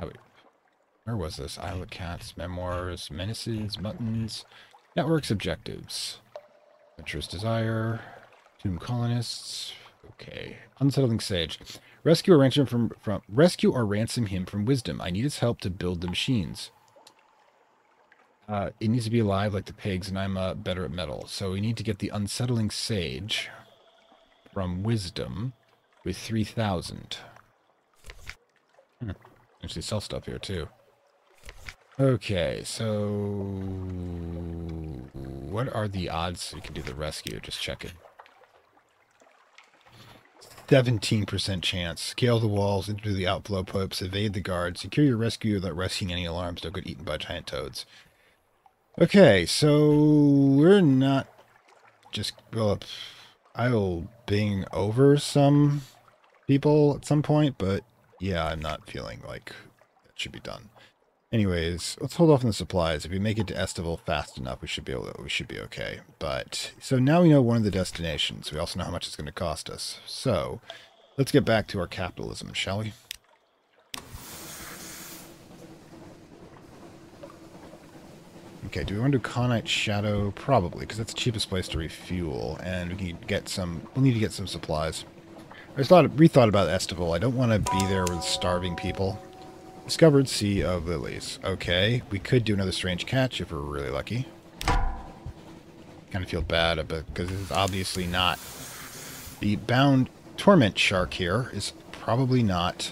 wait. Where was this? Isle of Cats, Memoirs, Menaces, Muttons, Networks, Objectives. Adventurous Desire, Tomb Colonists. Okay. Unsettling Sage. Rescue or ransom him from wisdom. I need his help to build the machines. It needs to be alive like the pigs, and I'm better at metal. So we need to get the Unsettling Sage from wisdom with 3,000. Actually sell stuff here too. Okay, so what are the odds we can do the rescue? Just check it. 17% chance. Scale the walls into the outflow pipes, evade the guards, secure your rescue without rescuing any alarms, don't get eaten by giant toads. Okay, so we're not just, well, I'll bing over some people at some point, but yeah, I'm not feeling like that should be done. Anyways, let's hold off on the supplies. If we make it to Estival fast enough, we should be okay. But so now we know one of the destinations. We also know how much it's going to cost us. So let's get back to our capitalism, shall we? Okay, do we want to do Conite Shadow? Probably, because that's the cheapest place to refuel, and we can get some. We'll need to get some supplies. I just rethought about Estival. I don't want to be there with starving people. Discovered Sea of Lilies. Okay, we could do another strange catch if we're really lucky. Kind of feel bad because this is obviously not... The bound torment shark here is probably not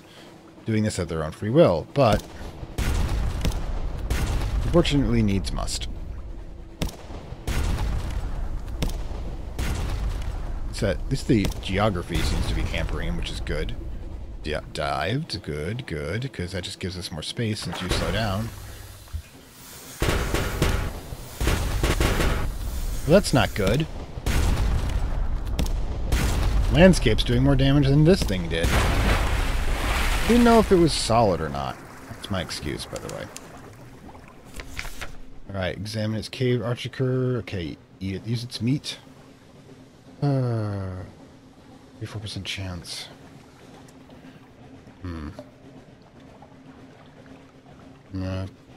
doing this of their own free will, but unfortunately needs must. So at least the geography seems to be hampering him, which is good. Yeah, dived. Good, good, because that just gives us more space since you slow down. Well, that's not good. Landscape's doing more damage than this thing did. I didn't know if it was solid or not. That's my excuse, by the way. Alright, examine its cave archer. Okay, eat it. Use its meat. 34% chance.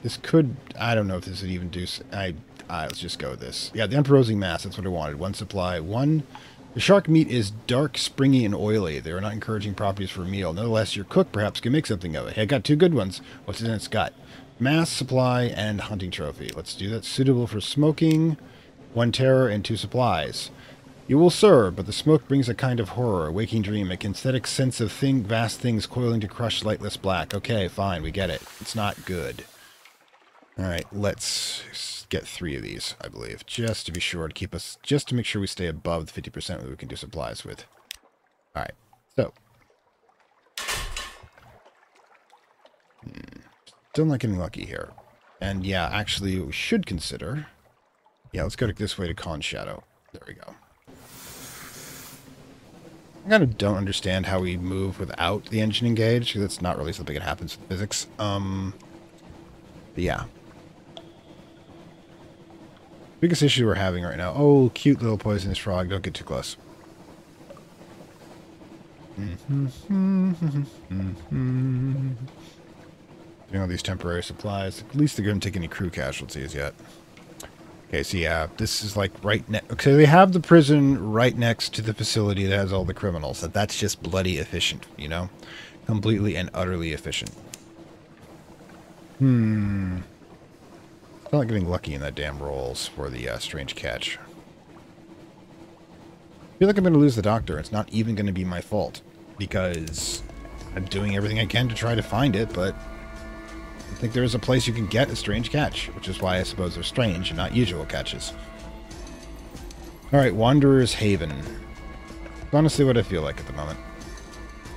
This could... I don't know if this would even do... let's just go with this. Yeah, the Emperorosing Mass. That's what I wanted. One supply. One... The shark meat is dark, springy, and oily. They are not encouraging properties for a meal. Nonetheless, your cook perhaps can make something of it. Hey, I got two good ones. What's in its gut? Mass, supply, and hunting trophy. Let's do that. Suitable for smoking. 1 terror and 2 supplies. You will serve, but the smoke brings a kind of horror, a waking dream, a kinesthetic sense of vast things coiling to crush lightless black. Okay, fine, we get it. It's not good. Alright, let's get 3 of these, I believe, just to be sure to keep us, just to make sure we stay above the 50% that we can do supplies with. Alright, so. Still not getting lucky here. And yeah, actually, we should consider. Yeah, let's go this way to Con Shadow. There we go. I kind of don't understand how we move without the engine engaged, because that's not really something that happens with physics. But yeah. Biggest issue we're having right now. Oh, cute little poisonous frog. Don't get too close. Doing all these temporary supplies. At least they're going to take any crew casualties yet. Okay, so yeah, this is like right next... Okay, they have the prison right next to the facility that has all the criminals. That's just bloody efficient, you know? Completely and utterly efficient. I'm not getting lucky in that damn rolls for the strange catch. feel like I'm going to lose the doctor. It's not even going to be my fault because I'm doing everything I can to try to find it, but I think there is a place you can get a strange catch, which is why I suppose they're strange and not usual catches. Alright, Wanderer's Haven. It's honestly what I feel like at the moment.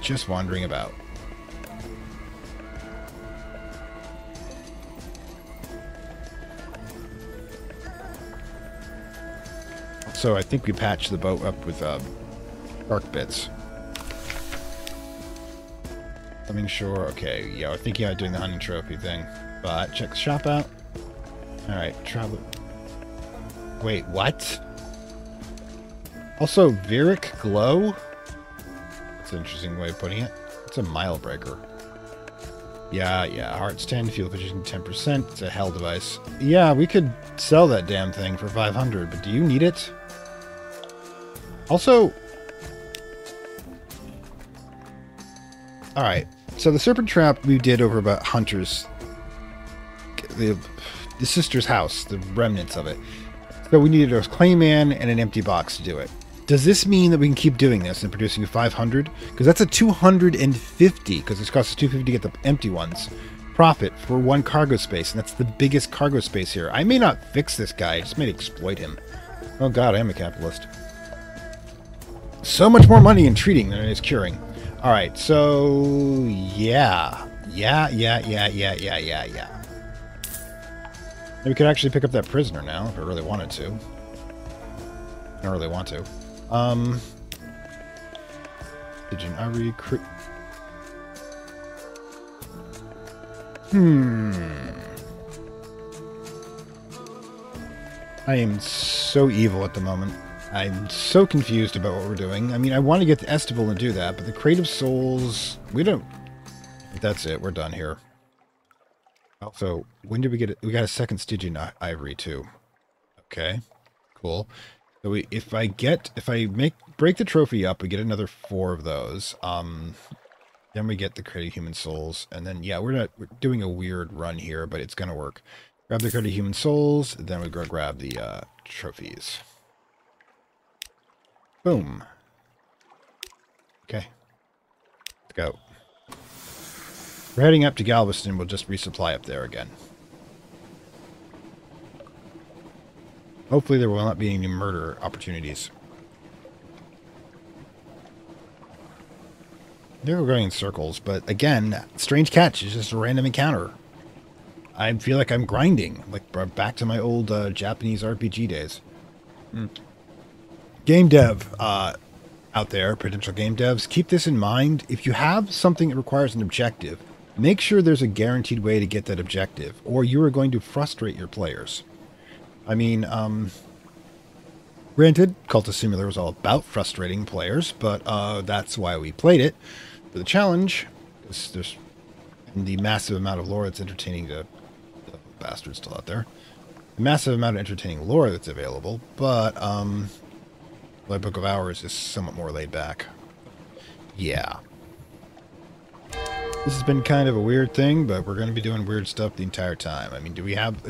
Just wandering about. So I think we patched the boat up with shark bits. Coming shore. Okay, yeah, I think doing the hunting trophy thing. But check the shop out. Alright, travel. Wait, what? Also, Viric Glow? That's an interesting way of putting it. It's a mile breaker. Yeah, hearts 10, fuel efficiency 10%. It's a hell device. Yeah, we could sell that damn thing for 500, but do you need it? Also... Alright, so the serpent trap we did over about Hunter's... The sister's house, the remnants of it. So we needed a clayman and an empty box to do it. Does this mean that we can keep doing this and producing 500? Because that's a 250, because it costs us 250 to get the empty ones. Profit for one cargo space, and that's the biggest cargo space here. I may not fix this guy, I just may exploit him. Oh god, I am a capitalist. So much more money in treating than it is curing. Alright, so... Yeah. We could actually pick up that prisoner now, if I really wanted to. I don't really want to. Pigeon, I recruit... I am so evil at the moment. I'm so confused about what we're doing. I mean, I want to get the Estival and do that, but the Creative Souls... We don't... That's it, we're done here. Also, when did we get it? We got a second Stygian ivory too. Okay, cool. So if I break the trophy up, we get another 4 of those. Then we get the Creative Human Souls, and then yeah, we're doing a weird run here, but it's gonna work. Grab the Creative Human Souls, then we go grab the trophies. Boom. Okay, let's go. We're heading up to Galveston. We'll just resupply up there again. Hopefully there will not be any murder opportunities. They were going in circles, but again, strange catch is just a random encounter. I feel like I'm grinding, like back to my old Japanese RPG days. Game dev out there, potential game devs, keep this in mind. If you have something that requires an objective, make sure there's a guaranteed way to get that objective, or you are going to frustrate your players. I mean, granted, Cultist Simulator was all about frustrating players, but that's why we played it. For the challenge, there's the massive amount of lore that's entertaining to the bastards still out there. The massive amount of entertaining lore that's available, but my Book of Hours is somewhat more laid back. Yeah. This has been kind of a weird thing, but we're going to be doing weird stuff the entire time. I mean, do we have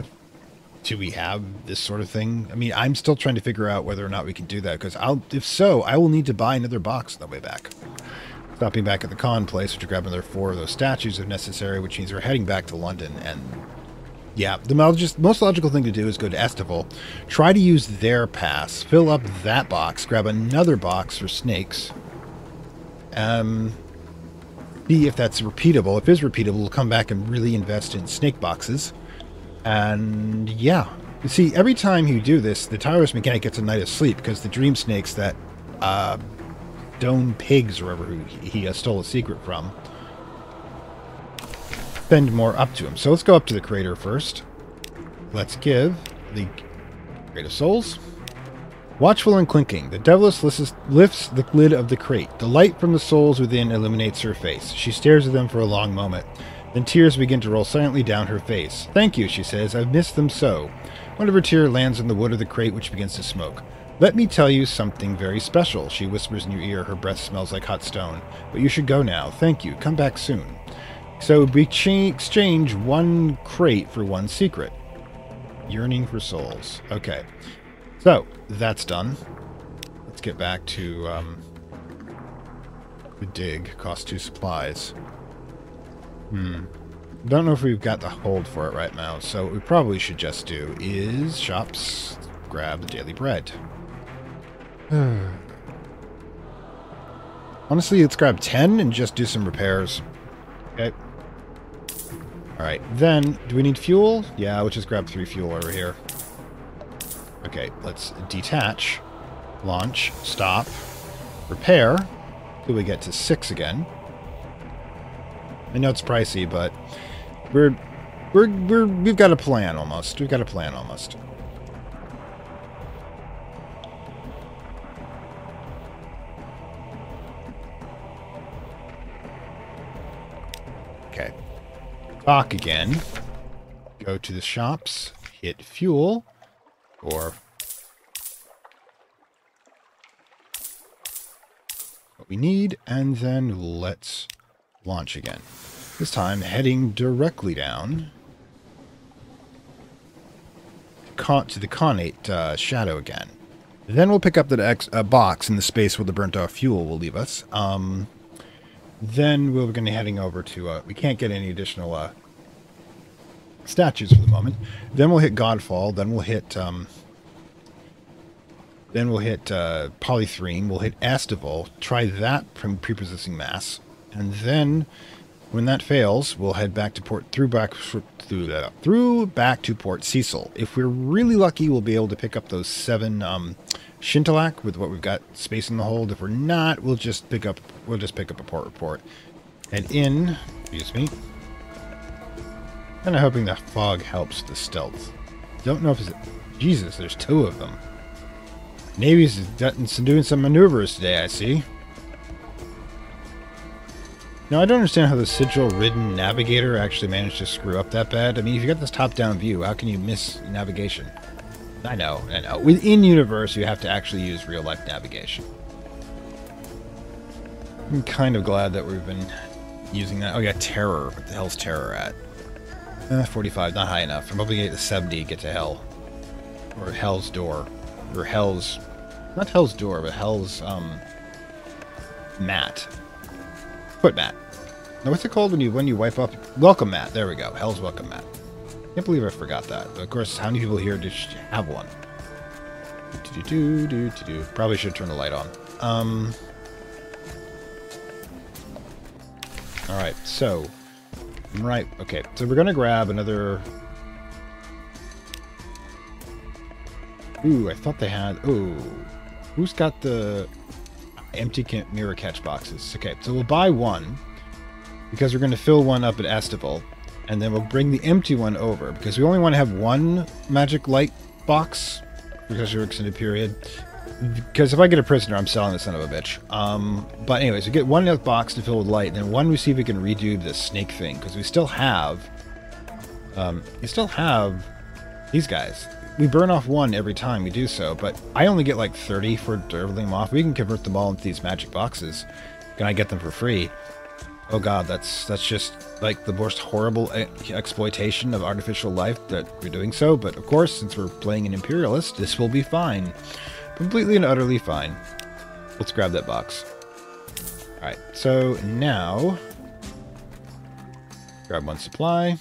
this sort of thing? I mean, I'm still trying to figure out whether or not we can do that, because if so, I will need to buy another box on the way back. Stopping back at the con place, to grab another 4 of those statues if necessary, which means we're heading back to London. And yeah, the most logical thing to do is go to Estival, try to use their pass, fill up that box, grab another box for snakes, see if that's repeatable. If it is repeatable, we'll come back and really invest in snake boxes. And yeah, you see, every time you do this, the tireless mechanic gets a night of sleep, because the dream snakes that Stone Pigs, or wherever he stole a secret from, spend more up to him. So let's go up to the crater first. Let's give the Creative Souls. Watchful and clinking, the Deviless lifts the lid of the crate. The light from the souls within illuminates her face. She stares at them for a long moment. Then tears begin to roll silently down her face. "Thank you," she says. "I've missed them so." One of her tears lands on the wood of the crate, which begins to smoke. "Let me tell you something very special," she whispers in your ear. Her breath smells like hot stone. "But you should go now. Thank you. Come back soon." So we exchange 1 crate for 1 secret. Yearning for souls. Okay. So, that's done. get back to the dig. Cost 2 supplies. Don't know if we've got the hold for it right now, so what we probably should just do is shops, grab the daily bread. Honestly, let's grab 10 and just do some repairs. Okay. Alright, then, do we need fuel? Yeah, we'll just grab 3 fuel over here. Okay, let's detach, launch, stop, repair, till we get to 6 again. I know it's pricey, but we've got a plan almost. We've got a plan almost. Okay. Dock again. Go to the shops, hit fuel, or what we need, and then let's launch again. This time heading directly down to the Connate shadow again. Then we'll pick up that box in the space where the burnt off fuel will leave us. Then we're going to be heading over to... we can't get any additional statues for the moment. Then we'll hit Godfall. Then we'll hit... Polythrene. We'll hit Astival. Try that from prepossessing mass. And then, when that fails, we'll head back to back to Port Cecil. If we're really lucky, we'll be able to pick up those 7 Shintalak with what we've got space in the hold. If we're not, we'll just pick up a port report. And excuse me. Kind of hoping the fog helps the stealth. Don't know if it's... Jesus, there's 2 of them. Navy's doing some maneuvers today, I see. Now, I don't understand how the sigil-ridden navigator actually managed to screw up that bad. I mean, if you got this top-down view, how can you miss navigation? I know. Within universe, you have to actually use real-life navigation. I'm kind of glad that we've been using that. Oh, yeah, Terror. What the hell's Terror at? 45, not high enough. I'm hoping to get to 70, get to Hell. Or Hell's Door. Or Hell's... Not Hell's Door, but Hell's, mat. Foot mat. Now, what's it called when you wipe up? Welcome mat. There we go. Hell's welcome mat. Can't believe I forgot that. But of course, how many people here just have one? Probably should turn the light on. All right. So, right. Okay. So we're gonna grab another. Ooh, I thought they had. Ooh, who's got the empty mirror catch boxes? Okay, so we'll buy one because we're going to fill one up at Estival, and then we'll bring the empty one over because we only want to have one magic light box because we're extended period. Because if I get a prisoner, I'm selling the son of a bitch. But anyways, we get one box to fill with light, and then one we see if we can redo this snake thing because we still have these guys. We burn off one every time we do so, but I only get like 30 for leveling them off. We can convert them all into these magic boxes. Can I get them for free? Oh god, that's just like the most horrible exploitation of artificial life that we're doing so. But of course, since we're playing an Imperialist, this will be fine. Completely and utterly fine. Let's grab that box. Alright, so now... grab 1 supply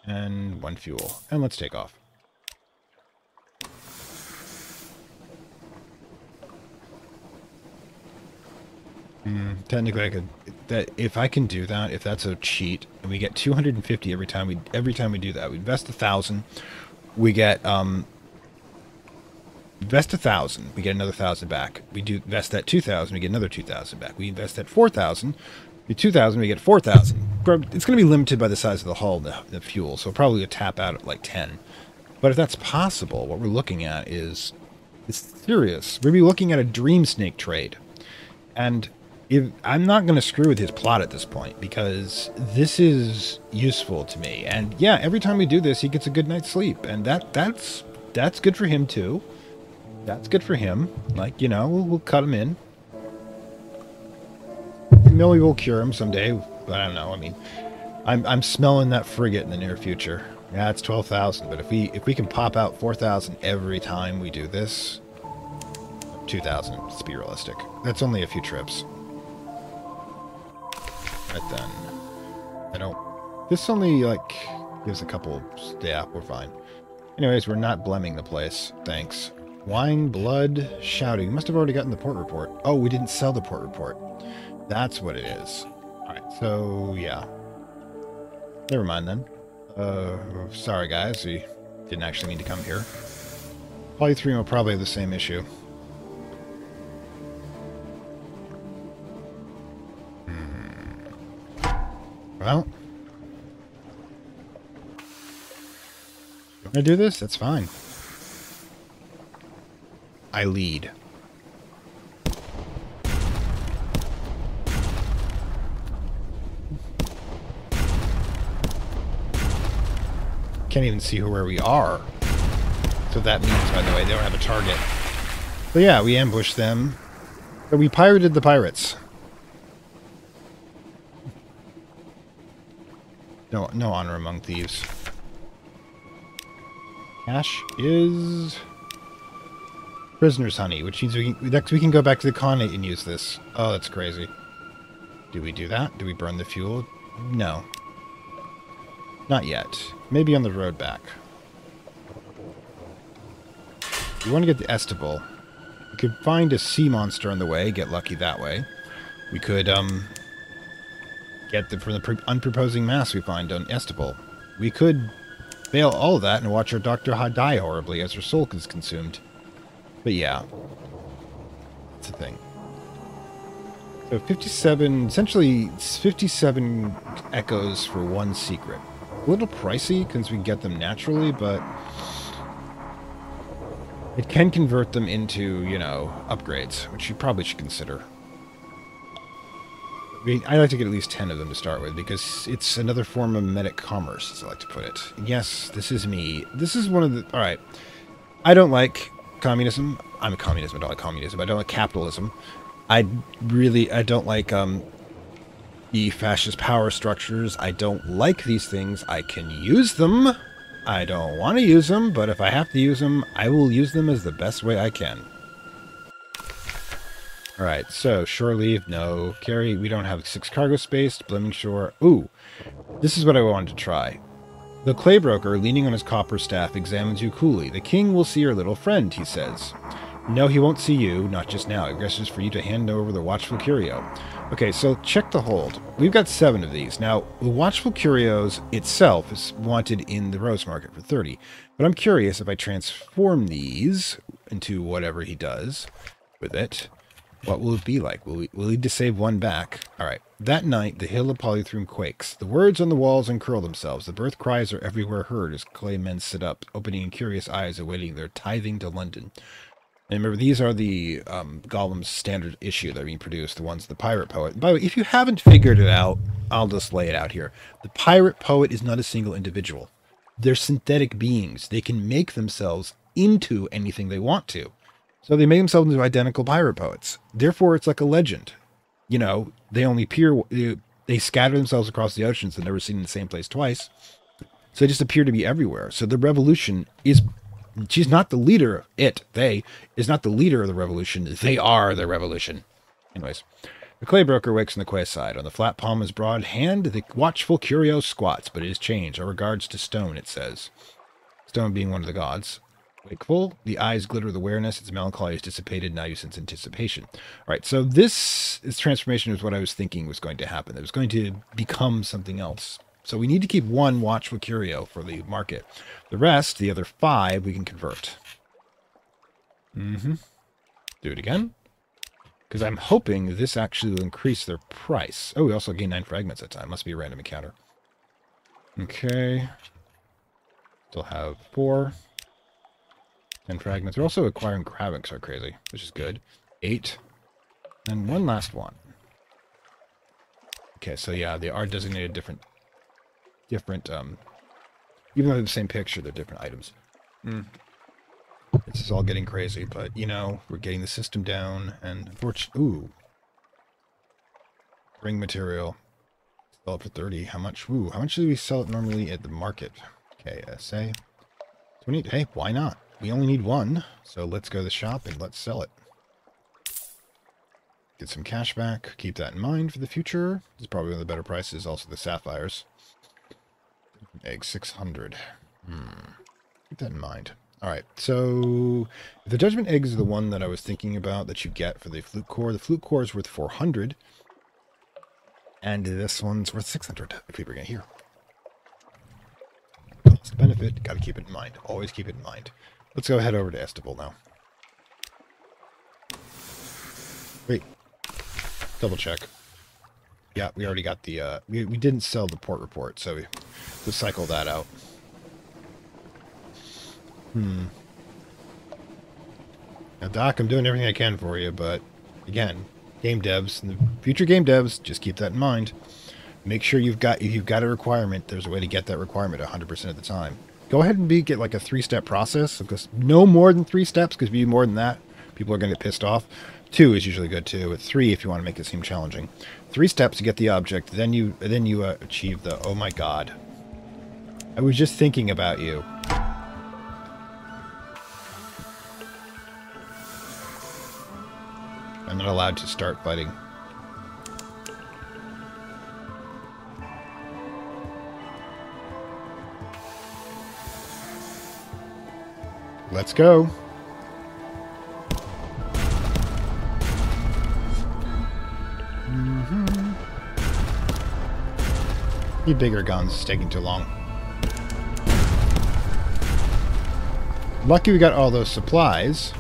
and 1 fuel. And let's take off. Technically, I could. If I can do that, if that's a cheat, and we get 250 every time we do that, we invest 1,000, we get invest 1,000, we get another 1,000 back. We do invest that 2,000, we get another 2,000 back. We invest that 4,000, we 2,000, we get 4,000. It's going to be limited by the size of the hull, the fuel, so probably a tap out at like 10. But if that's possible, what we're looking at is serious. We'll be looking at a dream snake trade, and. I'm not going to screw with his plot at this point, because this is useful to me. And yeah, every time we do this, he gets a good night's sleep. And that's good for him, too. That's good for him. Like, you know, we'll cut him in. Maybe we'll cure him someday. But I don't know. I mean, I'm smelling that frigate in the near future. Yeah, it's 12,000. But if we can pop out 4,000 every time we do this... 2,000. Let's be realistic. That's only a few trips. Right then. I don't... This only, like, gives a couple... Yeah, we're fine. Anyways, we're not blemming the place. Thanks. Wine, blood, shouting. We must have already gotten the port report. Oh, we didn't sell the port report. That's what it is. Alright, so, yeah. Never mind, then. Sorry, guys. We didn't actually mean to come here. Polythrene will probably have the same issue. Well... Can I do this? That's fine. I lead. Can't even see where we are. So that means, by the way, they don't have a target. But yeah, we ambushed them. But we pirated the pirates. No honor among thieves. Cash is prisoner's honey, which means we can go back to the Khanate and use this. Oh, that's crazy. Do we do that? Do we burn the fuel? No. Not yet. Maybe on the road back. We want to get the Estable. We could find a sea monster on the way, get lucky that way. We could, get them from the unproposing mass we find on Estable. We could fail all of that and watch our doctor die horribly as her soul is consumed. But yeah. It's a thing. So 57, essentially it's 57 echoes for one secret. A little pricey because we can get them naturally, but it can convert them into, you know, upgrades, which you probably should consider. I like to get at least 10 of them to start with, because it's another form of medic commerce, as I like to put it. Yes, this is me. This is one of the... Alright. I don't like communism. I'm a communist. I don't like communism. I don't like capitalism. I don't like the fascist power structures. I don't like these things. I can use them. I don't want to use them, but if I have to use them, I will use them as the best way I can. Alright, so, shore leave, no. Carry, we don't have 6 cargo space. Blimming shore. Ooh, this is what I wanted to try. The clay broker, leaning on his copper staff, examines you coolly. The king will see your little friend, he says. No, he won't see you, not just now. He gestures for you to hand over the watchful curio. Okay, so check the hold. We've got 7 of these. Now, the watchful curios itself is wanted in the rose market for 30. But I'm curious if I transform these into whatever he does with it. What will it be like? Will we need to save 1 back? Alright. That night, the hill of Polythrene quakes. The words on the walls uncurl themselves. The birth cries are everywhere heard as clay men sit up, opening curious eyes awaiting their tithing to London. And remember, these are the Golem's standard issue that are being produced, the ones of the Pirate Poet. By the way, if you haven't figured it out, I'll just lay it out here. The Pirate Poet is not a single individual. They're synthetic beings. They can make themselves into anything they want to. So they make themselves into identical pirate poets. Therefore, it's like a legend. You know, they only appear, they scatter themselves across the oceans. They're never seen in the same place twice. So they just appear to be everywhere. So the revolution is, she's not the leader, they, is not the leader of the revolution. They are the revolution. Anyways, the clay broker wakes on the quay side. On the flat palm of his broad hand, the watchful curio squats, but it has changed. Our regards to Stone, it says. Stone being one of the gods. Wakeful, the eyes glitter with awareness, its melancholy is dissipated, now you sense anticipation. Alright, so this transformation is what I was thinking was going to happen. It was going to become something else. So we need to keep 1 watchful curio for the market. The rest, the other 5, we can convert. Do it again. Because I'm hoping this actually will increase their price. Oh, we also gain 9 fragments that time. Must be a random encounter. Okay. Still have 4. 10 fragments. We're also acquiring Kravix are crazy, which is good. 8. And 1 last one. Okay, so yeah, they are designated different, even though they're the same picture, they're different items. This is all getting crazy, but, you know, we're getting the system down, and unfortunately, ooh. Ring material. Sell it for 30. How much? Ooh, how much do we sell it normally at the market? Okay, SA. 28. Hey, why not? We only need 1, so let's go to the shop and let's sell it. Get some cash back. Keep that in mind for the future. It's probably one of the better prices. Also the sapphires. Egg 600. Keep that in mind. Alright, so the judgment egg is the one that I was thinking about that you get for the flute core. The flute core is worth 400. And this one's worth 600 if we bring it here. Cost benefit, gotta keep it in mind. Always keep it in mind. Let's go head over to Estival now. Wait. Double check. Yeah, we already got the, we didn't sell the port report, so we'll cycle that out. Now, Doc, I'm doing everything I can for you, but again, game devs, and the future game devs, just keep that in mind. Make sure if you've got a requirement, there's a way to get that requirement 100% of the time. Go ahead and get like a 3-step process, because no more than 3 steps, because if you do more than that, people are going to get pissed off. 2 is usually good too, but 3 if you want to make it seem challenging. 3 steps to get the object, then you achieve the, oh my god. I was just thinking about you. I'm not allowed to start fighting. Let's go. Need bigger guns. It's taking too long. Lucky we got all those supplies.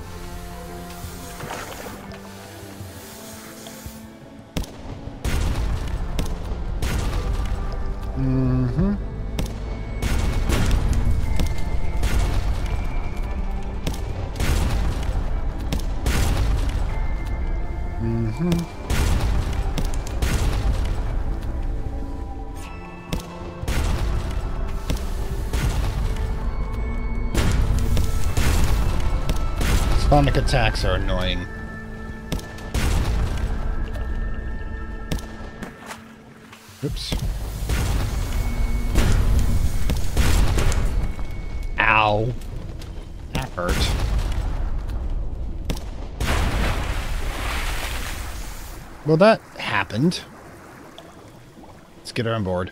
Sonic attacks are annoying. Oops. Ow. That hurt. Well, that happened. Let's get her on board.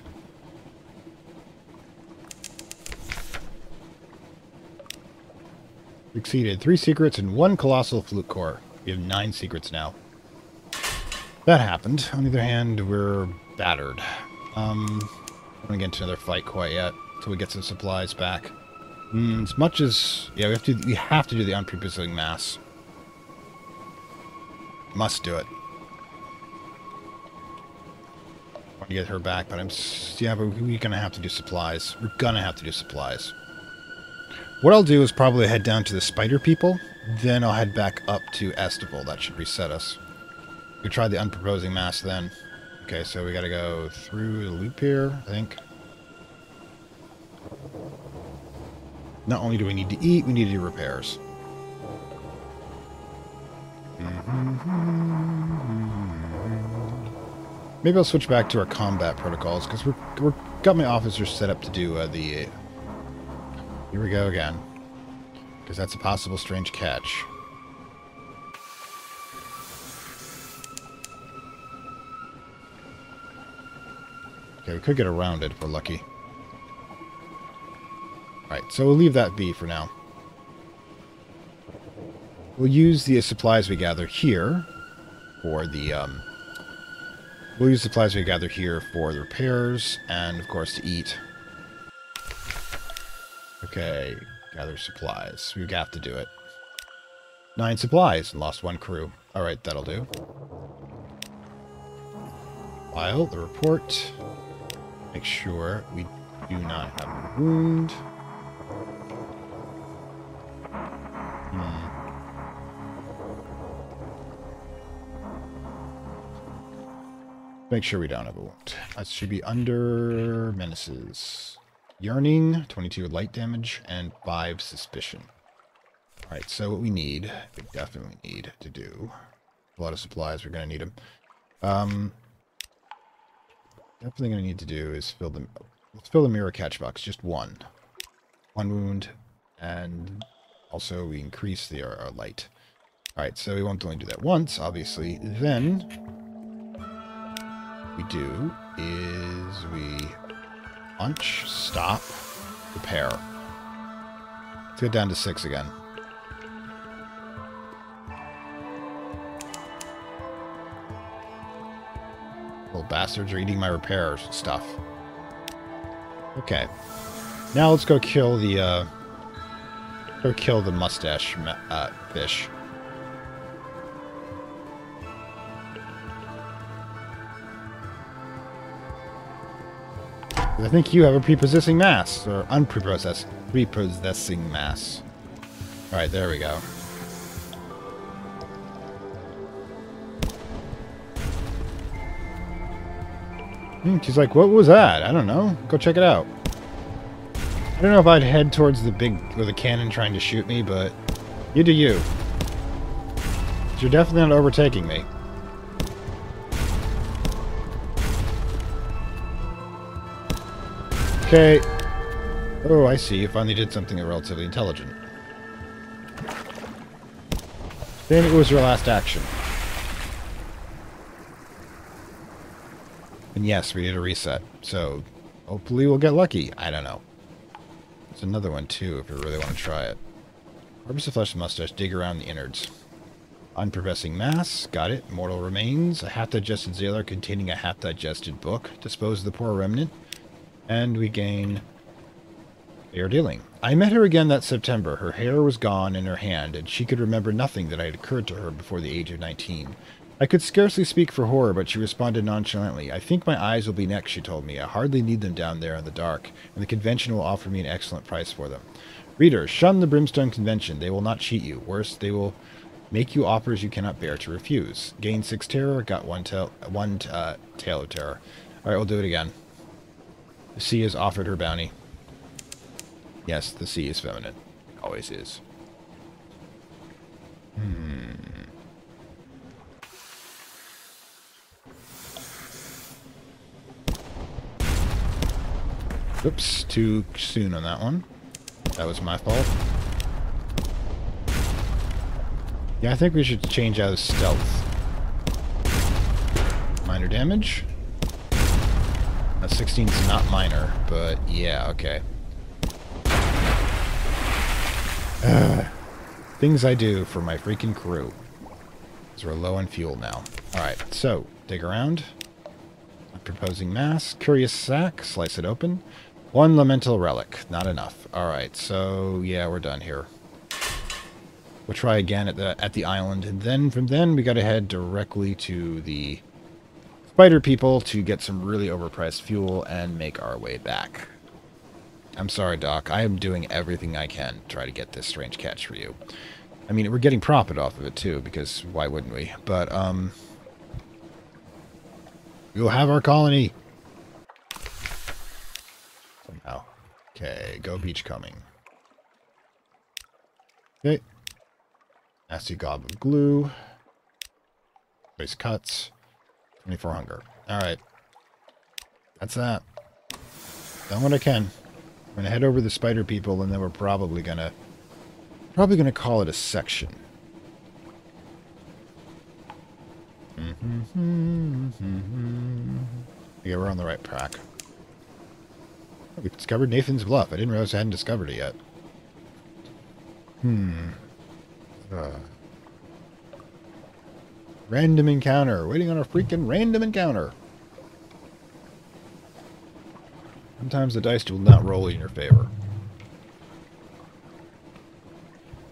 Succeeded. 3 secrets and 1 colossal flute core. We have 9 secrets now. That happened. On the other hand, we're battered. I don't want to get into another fight quite yet until we get some supplies back. As much as we have to do the unpropulsing mass. Must do it. Want to get her back, but but we're gonna have to do supplies. We're gonna have to do supplies. What I'll do is probably head down to the spider people, then I'll head back up to Estival. That should reset us. We try the unproposing mass then. Okay, so we gotta go through the loop here, I think. Not only do we need to eat, we need to do repairs. Maybe I'll switch back to our combat protocols, because we're got my officers set up to do the... Here we go again. Because that's a possible strange catch. Okay, we could get around it if we're lucky. Alright, so we'll leave that be for now. We'll use the supplies we gather here for the, we'll use supplies we gather here for the repairs, and of course to eat. Okay, gather supplies. We have to do it. 9 supplies and lost 1 crew. Alright, that'll do. File the report. Make sure we do not have a wound. Make sure we don't have a wound. That should be under menaces. Yearning, 22 light damage, and 5 suspicion. Alright, so what we definitely need to do, a lot of supplies, we're going to need them. Definitely going to need to do is let's fill the mirror catch box, just 1. 1 wound, and also we increase our light. Alright, so we won't only do that once, obviously. Then, what we do is we punch, stop, repair. Let's get down to 6 again. Little bastards are eating my repair stuff. Okay. Now let's go kill the mustache fish. I think you have a prepossessing mass, or prepossessing mass. Alright, there we go. She's like, what was that? I don't know. Go check it out. I don't know if I'd head towards the big, with a cannon trying to shoot me, but you do you. You're definitely not overtaking me. Okay. Oh, I see. You finally did something relatively intelligent. Then it was your last action. And yes, we did a reset. So, hopefully we'll get lucky. I don't know. There's another one, too, if you really want to try it. Harvest the flesh and mustache. Dig around the innards. Unprofessing mass. Got it. Mortal remains. A half-digested Zailer containing a half-digested book. Dispose of the poor remnant. And we gain fair dealing. I met her again that September. Her hair was gone in her hand, and she could remember nothing that had occurred to her before the age of 19. I could scarcely speak for horror, but she responded nonchalantly. I think my eyes will be next, she told me. I hardly need them down there in the dark, and the convention will offer me an excellent price for them. Reader, shun the Brimstone Convention. They will not cheat you. Worse, they will make you offers you cannot bear to refuse. Gain 6 terror, got one tale of terror. Alright, we'll do it again. The sea has offered her bounty. Yes, the sea is feminine. It always is. Oops, too soon on that one. That was my fault. Yeah, I think we should change out of stealth. Minor damage. 16 is not minor, but yeah, okay. Things I do for my freaking crew. Because we're low on fuel now. Alright, so, dig around. Proposing mass. Curious sack. Slice it open. 1 elemental relic. Not enough. Alright, so, yeah, we're done here. We'll try again at the island, and then from then we gotta head directly to the spider people to get some really overpriced fuel and make our way back. I'm sorry, Doc. I am doing everything I can to try to get this strange catch for you. I mean, we're getting profit off of it, too, because why wouldn't we? But, we'll have our colony. Somehow. Okay, go beach coming. Okay. Nasty gob of glue. Base cuts. 24 hunger. Alright. That's that. Done what I can. I'm gonna head over to the spider people, and then we're probably gonna call it a section. Yeah, we're on the right track. Oh, we discovered Nathan's Bluff. I didn't realize I hadn't discovered it yet. Random encounter. Waiting on a freaking random encounter. Sometimes the dice will not roll in your favor.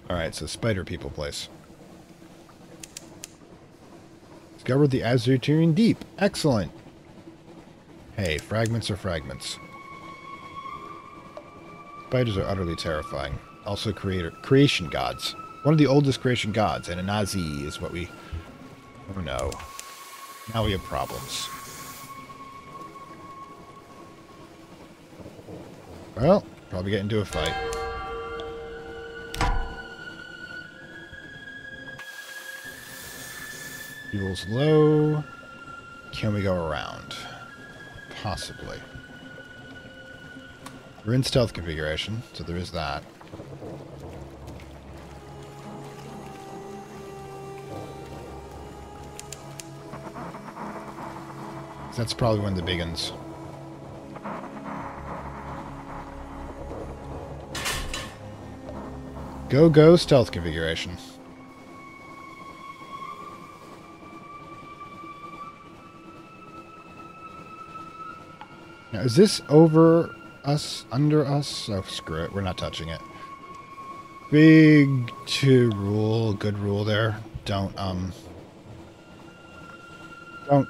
Alright, so spider people place. Discovered the Azurtirian Deep. Excellent. Hey, fragments are fragments. Spiders are utterly terrifying. Also creation gods. One of the oldest creation gods, and a Nazi is what we... Oh no. Now we have problems. Well, probably get into a fight. Fuel's low. Can we go around? Possibly. We're in stealth configuration, so there is that. That's probably one of the big ones. Go stealth configuration. Now, is this over us, under us? Oh, screw it. We're not touching it. Big good rule there. Don't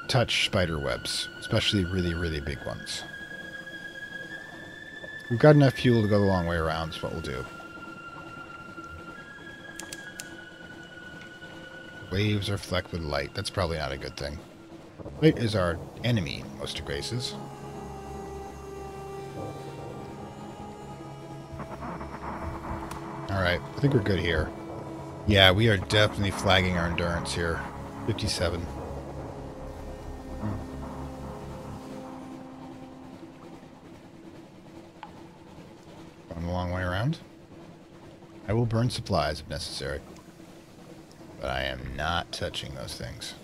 touch spider webs, especially really, really big ones. We've got enough fuel to go the long way around, is what we'll do. Waves are flecked with light. That's probably not a good thing. Light is our enemy, most graces. Alright, I think we're good here. Yeah, we are definitely flagging our endurance here. 57. Going a long way around. I will burn supplies if necessary. But I am not touching those things.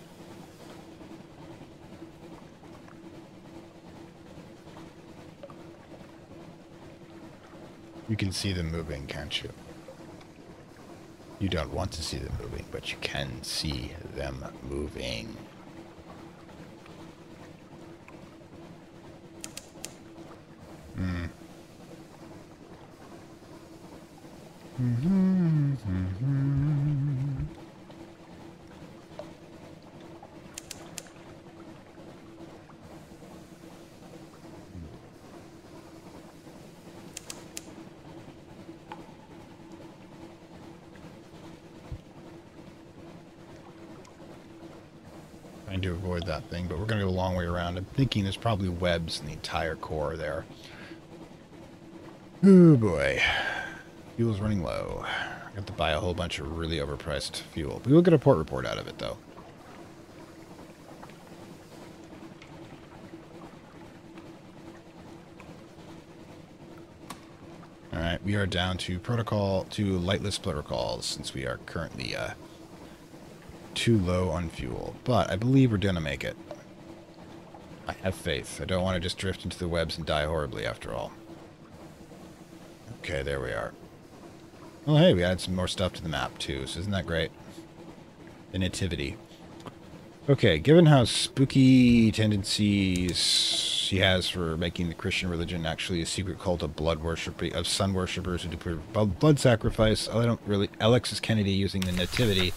You can see them moving, can't you? You don't want to see them moving, but you can see them moving. Trying to avoid that thing, but we're going to go a long way around. I'm thinking there's probably webs in the entire core there. Oh boy. Fuel's running low. I have to buy a whole bunch of really overpriced fuel. We will get a port report out of it, though. Alright, we are down to lightless protocols, since we are currently too low on fuel. But I believe we're going to make it. I have faith. I don't want to just drift into the webs and die horribly after all. Okay, there we are. Well, hey, we added some more stuff to the map, too, so isn't that great? The nativity. Okay, given how spooky tendencies she has for making the Christian religion actually a secret cult of sun worshippers who do blood sacrifice, Alexis Kennedy using the nativity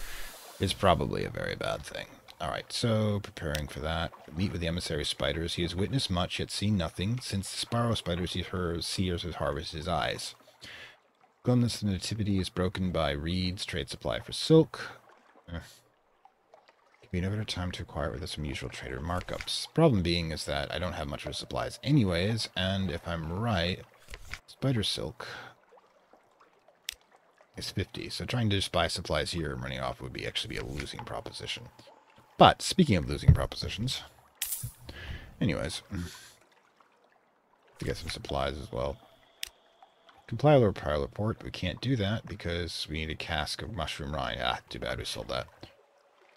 is probably a very bad thing. Alright, so preparing for that. Meet with the emissary spiders. He has witnessed much, yet seen nothing, since the sparrow spiders he seers has harvested his eyes. Glumness of the nativity is broken by reeds, trade supply for silk. Can be no better time to acquire with some usual trader markups. Problem being is that I don't have much of supplies anyways, and if I'm right, spider silk is 50. So trying to just buy supplies here and running off would actually be a losing proposition. But speaking of losing propositions, anyways, we get some supplies as well. Compile or pile report. We can't do that because we need a cask of mushroom rind. Ah, too bad we sold that.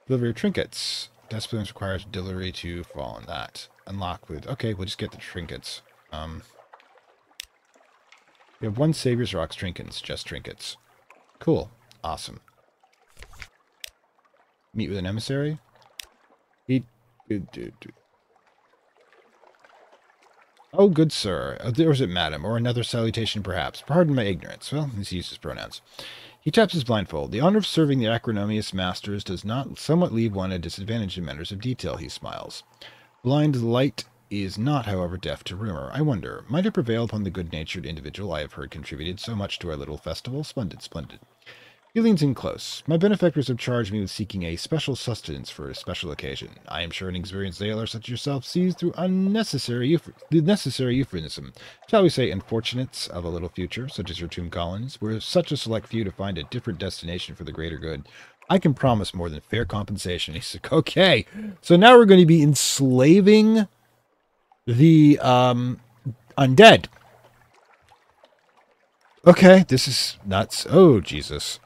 Delivery of trinkets. Disciplines requires delivery to fall on that. Unlock with... Okay, we'll just get the trinkets. We have one Savior's Rocks trinkets. Just trinkets. Cool. Awesome. Meet with an emissary. Oh, good sir. Or is it madam? Or another salutation, perhaps. Pardon my ignorance. Well, he uses pronouns. He taps his blindfold. The honor of serving the acrimonious masters does not somewhat leave one at a disadvantage in matters of detail, he smiles. Blind light is not, however, deaf to rumor. I wonder, might it prevail upon the good-natured individual I have heard contributed so much to our little festival? Splendid, splendid. He leans in close. My benefactors have charged me with seeking a special sustenance for a special occasion. I am sure an experienced sailor such as yourself sees through the necessary euphemism, shall we say unfortunates of a little future, such as your tomb colonies, were such a select few to find a different destination for the greater good. I can promise more than fair compensation. He said, okay, so now we're going to be enslaving the undead. Okay, this is nuts. Oh, Jesus.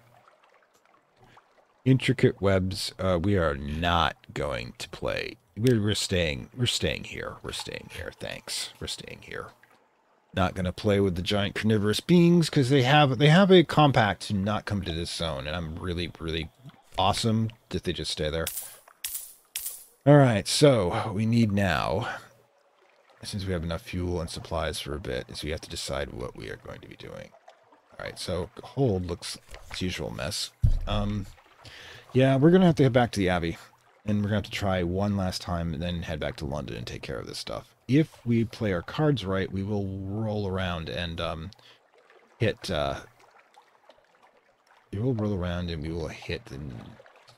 Intricate webs. We are not going to play we're staying here. We're staying here. Thanks. We're staying here. Not gonna play with the giant carnivorous beings because they have a compact to not come to this zone, and I'm really, really awesome that they just stay there. All right, so what we need now, since we have enough fuel and supplies for a bit, is we have to decide what we are going to be doing. All right, so hold looks as usual mess. Yeah, we're gonna have to head back to the Abbey, and we're gonna have to try one last time, and then head back to London and take care of this stuff. If we play our cards right, we will roll around and hit. We will roll around and we will hit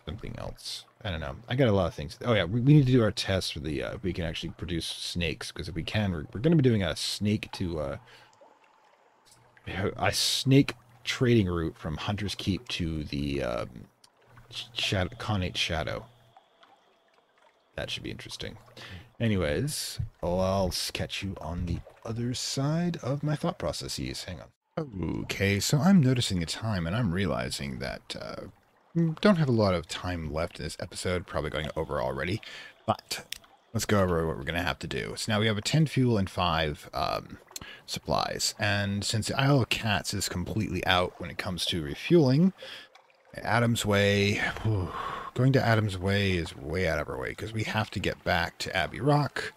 something else. I don't know. I got a lot of things. Oh yeah, we need to do our test for the. If we can actually produce snakes, because if we can, we're going to be doing a snake to a snake trading route from Hunter's Keep to the Connate Shadow. That should be interesting. Anyways, I'll catch you on the other side of my thought processes. Hang on. Okay, so I'm noticing the time, and I'm realizing that don't have a lot of time left in this episode, probably going over already, but let's go over what we're going to have to do. So now we have a 10 fuel and 5 supplies, and since the Isle of Cats is completely out when it comes to refueling, Adam's Way... Going to Adam's Way is way out of our way because we have to get back to Abbey Rock.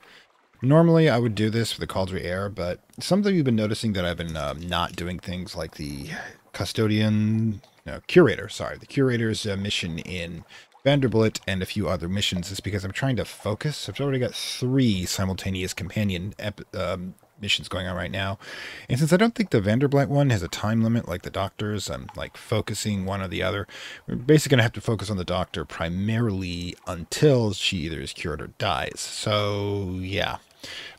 Normally, I would do this for the Cauldron Air, but something you've been noticing that I've been not doing things like the the curator's mission in Vanderbilt and a few other missions is because I'm trying to focus. I've already got 3 simultaneous companion missions going on right now. And since I don't think the Vanderbilt one has a time limit like the Doctor's, I'm like focusing one or the other. We're basically going to have to focus on the Doctor primarily until she either is cured or dies. So, yeah.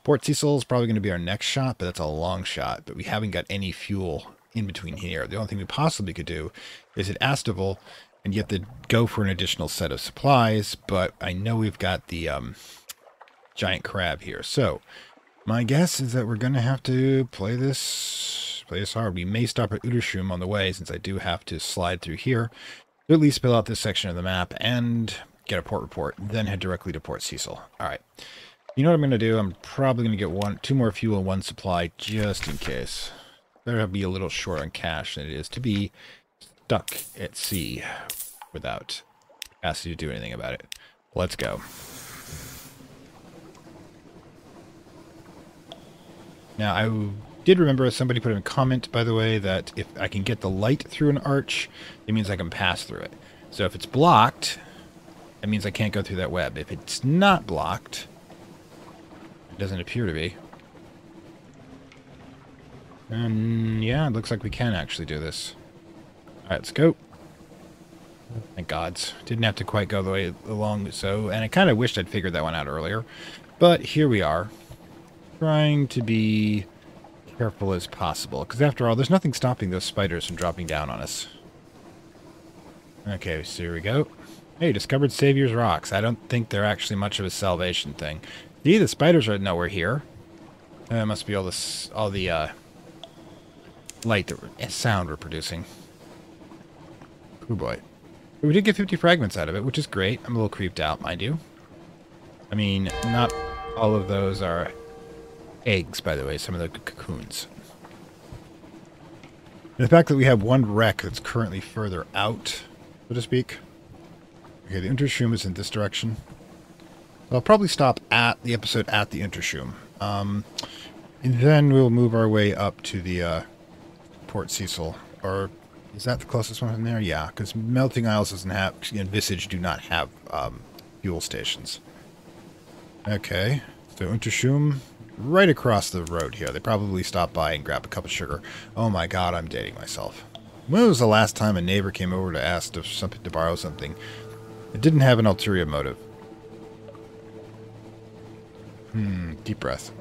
Port Cecil is probably going to be our next shot, but that's a long shot. But we haven't got any fuel in between here. The only thing we possibly could do is at Astival and you have to go for an additional set of supplies, but I know we've got the giant crab here. So, my guess is that we're going to have to play this hard. We may stop at Udershum on the way, since I do have to slide through here to at least fill out this section of the map and get a port report, then head directly to Port Cecil. All right. You know what I'm going to do? I'm probably going to get 2 more fuel and 1 supply just in case. Better be a little short on cash than it is to be stuck at sea without capacity to do anything about it. Let's go. Now, I did remember somebody put in a comment, by the way, that if I can get the light through an arch, it means I can pass through it. So if it's blocked, it means I can't go through that web. If it's not blocked, it doesn't appear to be. And yeah, it looks like we can actually do this. Alright, let's go. Thank gods. Didn't have to quite go the way along, so, and I kind of wished I'd figured that one out earlier. But here we are. Trying to be careful as possible, because after all, there's nothing stopping those spiders from dropping down on us. Okay, so here we go. Hey, discovered Savior's Rocks. I don't think they're actually much of a salvation thing. See, the spiders are nowhere here. That must be all the light sound we're producing. Oh boy. We did get 50 fragments out of it, which is great. I'm a little creeped out, mind you. I mean, not all of those are eggs, by the way, some of the cocoons. And the fact that we have one wreck that's currently further out, so to speak. Okay, the Unterschum is in this direction. I'll probably stop at the episode at the Unterschum. And then we'll move our way up to the Port Cecil. Or is that the closest one in there? Yeah, because Melting Isles doesn't have, and Visage do not have fuel stations. Okay, so Unterschum, right across the road here. They probably stopped by and grabbed a cup of sugar. Oh my god, I'm dating myself. When was the last time a neighbor came over to ask to borrow something? It didn't have an ulterior motive. Deep breath.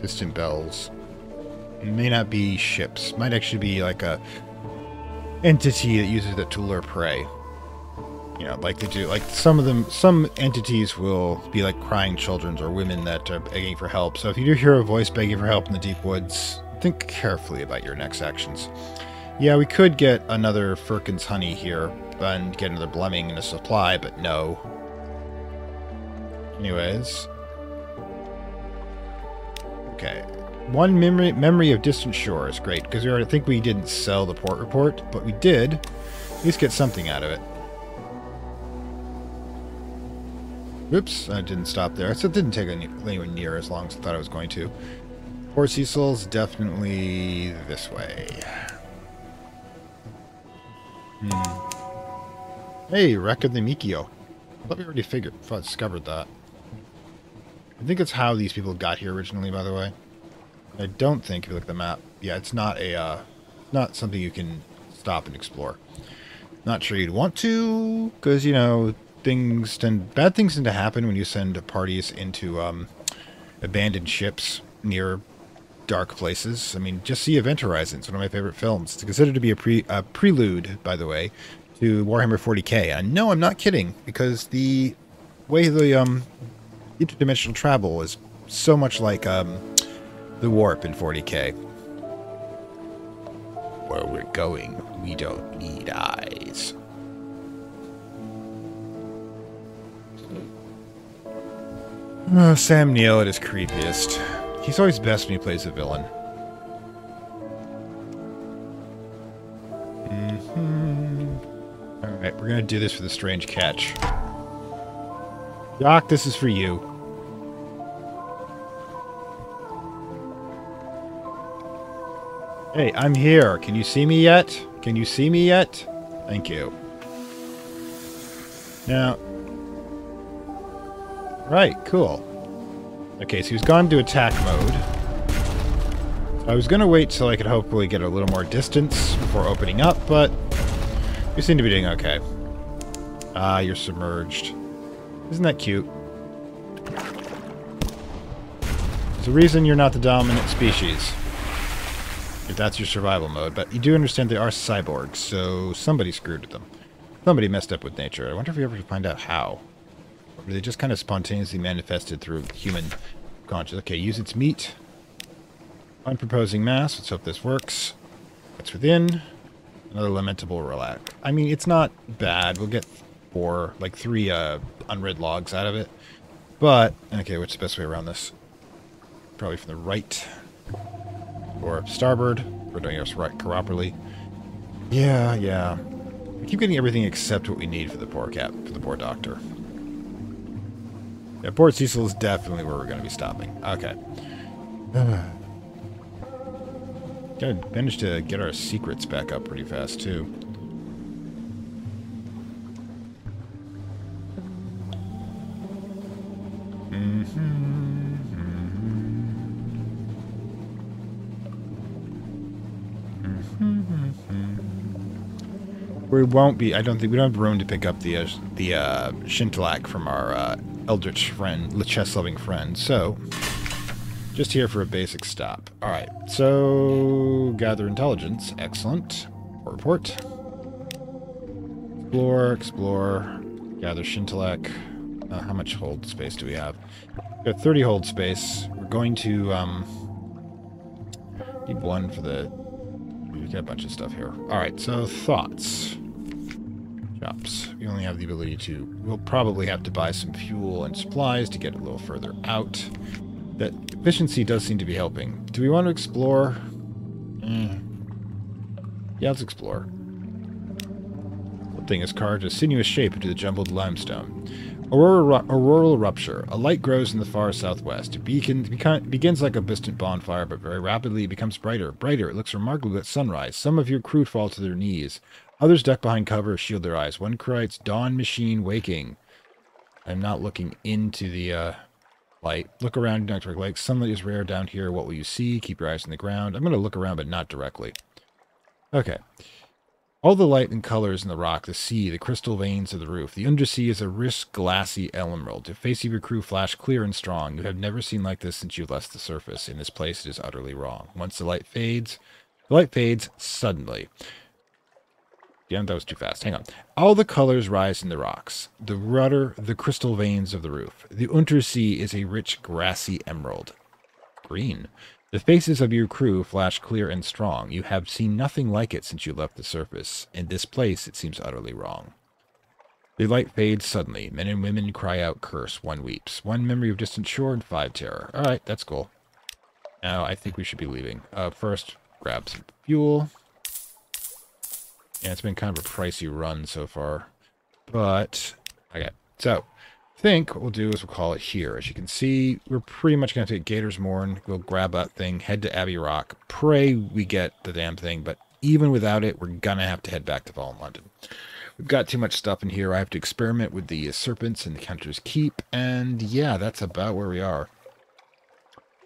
Distant bells. It may not be ships. Might actually be like a entity that uses it to lure prey. You know, like they do. Like some entities will be like crying children or women that are begging for help. So if you do hear a voice begging for help in the deep woods, think carefully about your next actions. Yeah, we could get another Firkin's honey here and get another Blemming in a supply, but no. Anyways. Okay. One memory of distant shores. Great, because I think we didn't sell the port report, but we did at least get something out of it. Oops, I didn't stop there. So it didn't take anywhere near as long as I thought I was going to. Port Cecil's definitely this way. Hey, Wreck of the Mikio. I thought we already discovered that. I think it's how these people got here originally, by the way. I don't think, if you look at the map, yeah, it's not not something you can stop and explore. Not sure you'd want to, because, you know, bad things tend to happen when you send parties into abandoned ships near dark places. I mean, just see Event Horizon. It's one of my favorite films. It's considered to be a prelude, by the way, to Warhammer 40k. And no, I'm not kidding, because the way the interdimensional travel is so much like the warp in 40k. Where we're going, we don't need eyes. Oh, Sam Neill at his creepiest. He's always best when he plays a villain. Alright, we're gonna do this for the strange catch. Doc, this is for you. Hey, I'm here. Can you see me yet? Can you see me yet? Thank you. Now... Right, cool. Okay, so he's gone to attack mode. So I was going to wait till I could hopefully get a little more distance before opening up, but you seem to be doing okay. Ah, you're submerged. Isn't that cute? There's a reason you're not the dominant species. If that's your survival mode, but you do understand they are cyborgs, so somebody screwed with them. Somebody messed up with nature. I wonder if we ever find out how. Or they just kind of spontaneously manifested through human consciousness. Okay, use its meat. Unproposing mass. Let's hope this works. What's within? Another lamentable relax. I mean, it's not bad. We'll get three unread logs out of it. But, okay, what's the best way around this? Probably from the right. Or starboard. We're doing this right properly. Yeah. We keep getting everything except what we need for the poor doctor. Yeah, Port Cecil is definitely where we're going to be stopping. Okay. Gotta manage to get our secrets back up pretty fast, too. We won't be, I don't think, we don't have room to pick up the Shintalak from our eldritch friend, chess-loving friend, so just here for a basic stop. Alright, so gather intelligence, excellent. Report. Explore, gather Shintalak. How much hold space do we have? We've got 30 hold space. We're going to need one for the... We've got a bunch of stuff here. Alright, so thoughts. Shops. We only have the ability to... We'll probably have to buy some fuel and supplies to get a little further out. That efficiency does seem to be helping. Do we want to explore? Yeah, let's explore. The thing is carved a sinuous shape into the jumbled limestone. Auroral rupture. A light grows in the far southwest. It begins like a distant bonfire, but very rapidly it becomes brighter. It looks remarkable at sunrise. Some of your crew fall to their knees. Others duck behind cover or shield their eyes. One cries, "Dawn machine waking." I'm not looking into the light. Look around, not directly. Like, sunlight is rare down here. What will you see? Keep your eyes on the ground. I'm going to look around, but not directly. Okay. All the light and colors in the rock, the sea, the crystal veins of the roof. The undersea is a rich, glassy emerald. The face of your crew flash clear and strong. You have never seen like this since you left the surface. In this place, it is utterly wrong. Once the light fades suddenly. Damn, that was too fast. Hang on. All the colors rise in the rocks. The rudder, the crystal veins of the roof. The Untersea is a rich, grassy emerald. Green. The faces of your crew flash clear and strong. You have seen nothing like it since you left the surface. In this place, it seems utterly wrong. The light fades suddenly. Men and women cry out curse. One weeps. One memory of distant shore and 5 terror. All right, that's cool. Now, I think we should be leaving. First, grab some fuel. Yeah, it's been kind of a pricey run so far. But, okay. So, I think what we'll do is we'll call it here. As you can see, we're pretty much going to take Gator's Morn, go grab that thing, head to Abbey Rock, pray we get the damn thing, but even without it, we're going to have to head back to Fallen London. We've got too much stuff in here. I have to experiment with the serpents and the Counter's Keep, and yeah, that's about where we are.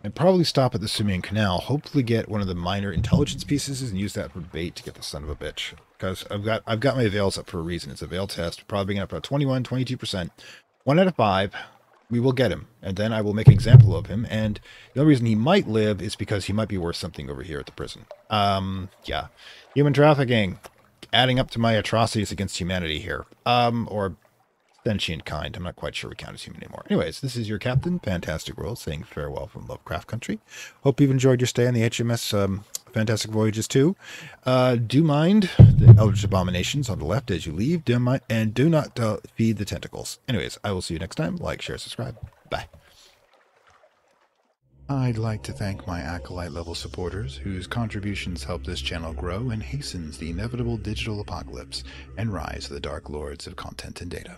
I'd probably stop at the Sumerian Canal, hopefully get one of the minor intelligence pieces and use that for bait to get the son of a bitch. Because I've got my veils up for a reason. It's a veil test, probably bringing up about 21, 22%. 1 out of 5, we will get him. And then I will make an example of him. And the only reason he might live is because he might be worth something over here at the prison. Yeah. Human trafficking. Adding up to my atrocities against humanity here. Or sentient kind. I'm not quite sure we count as human anymore. Anyways, this is your captain, Fantastic World, saying farewell from Lovecraft Country. Hope you've enjoyed your stay on the HMS Fantastic Voyages 2. Do mind the Eldritch Abominations on the left as you leave. Do not feed the tentacles. Anyways, I will see you next time. Like, share, subscribe. Bye. I'd like to thank my Acolyte level supporters whose contributions help this channel grow and hastens the inevitable digital apocalypse and rise of the Dark Lords of Content and Data.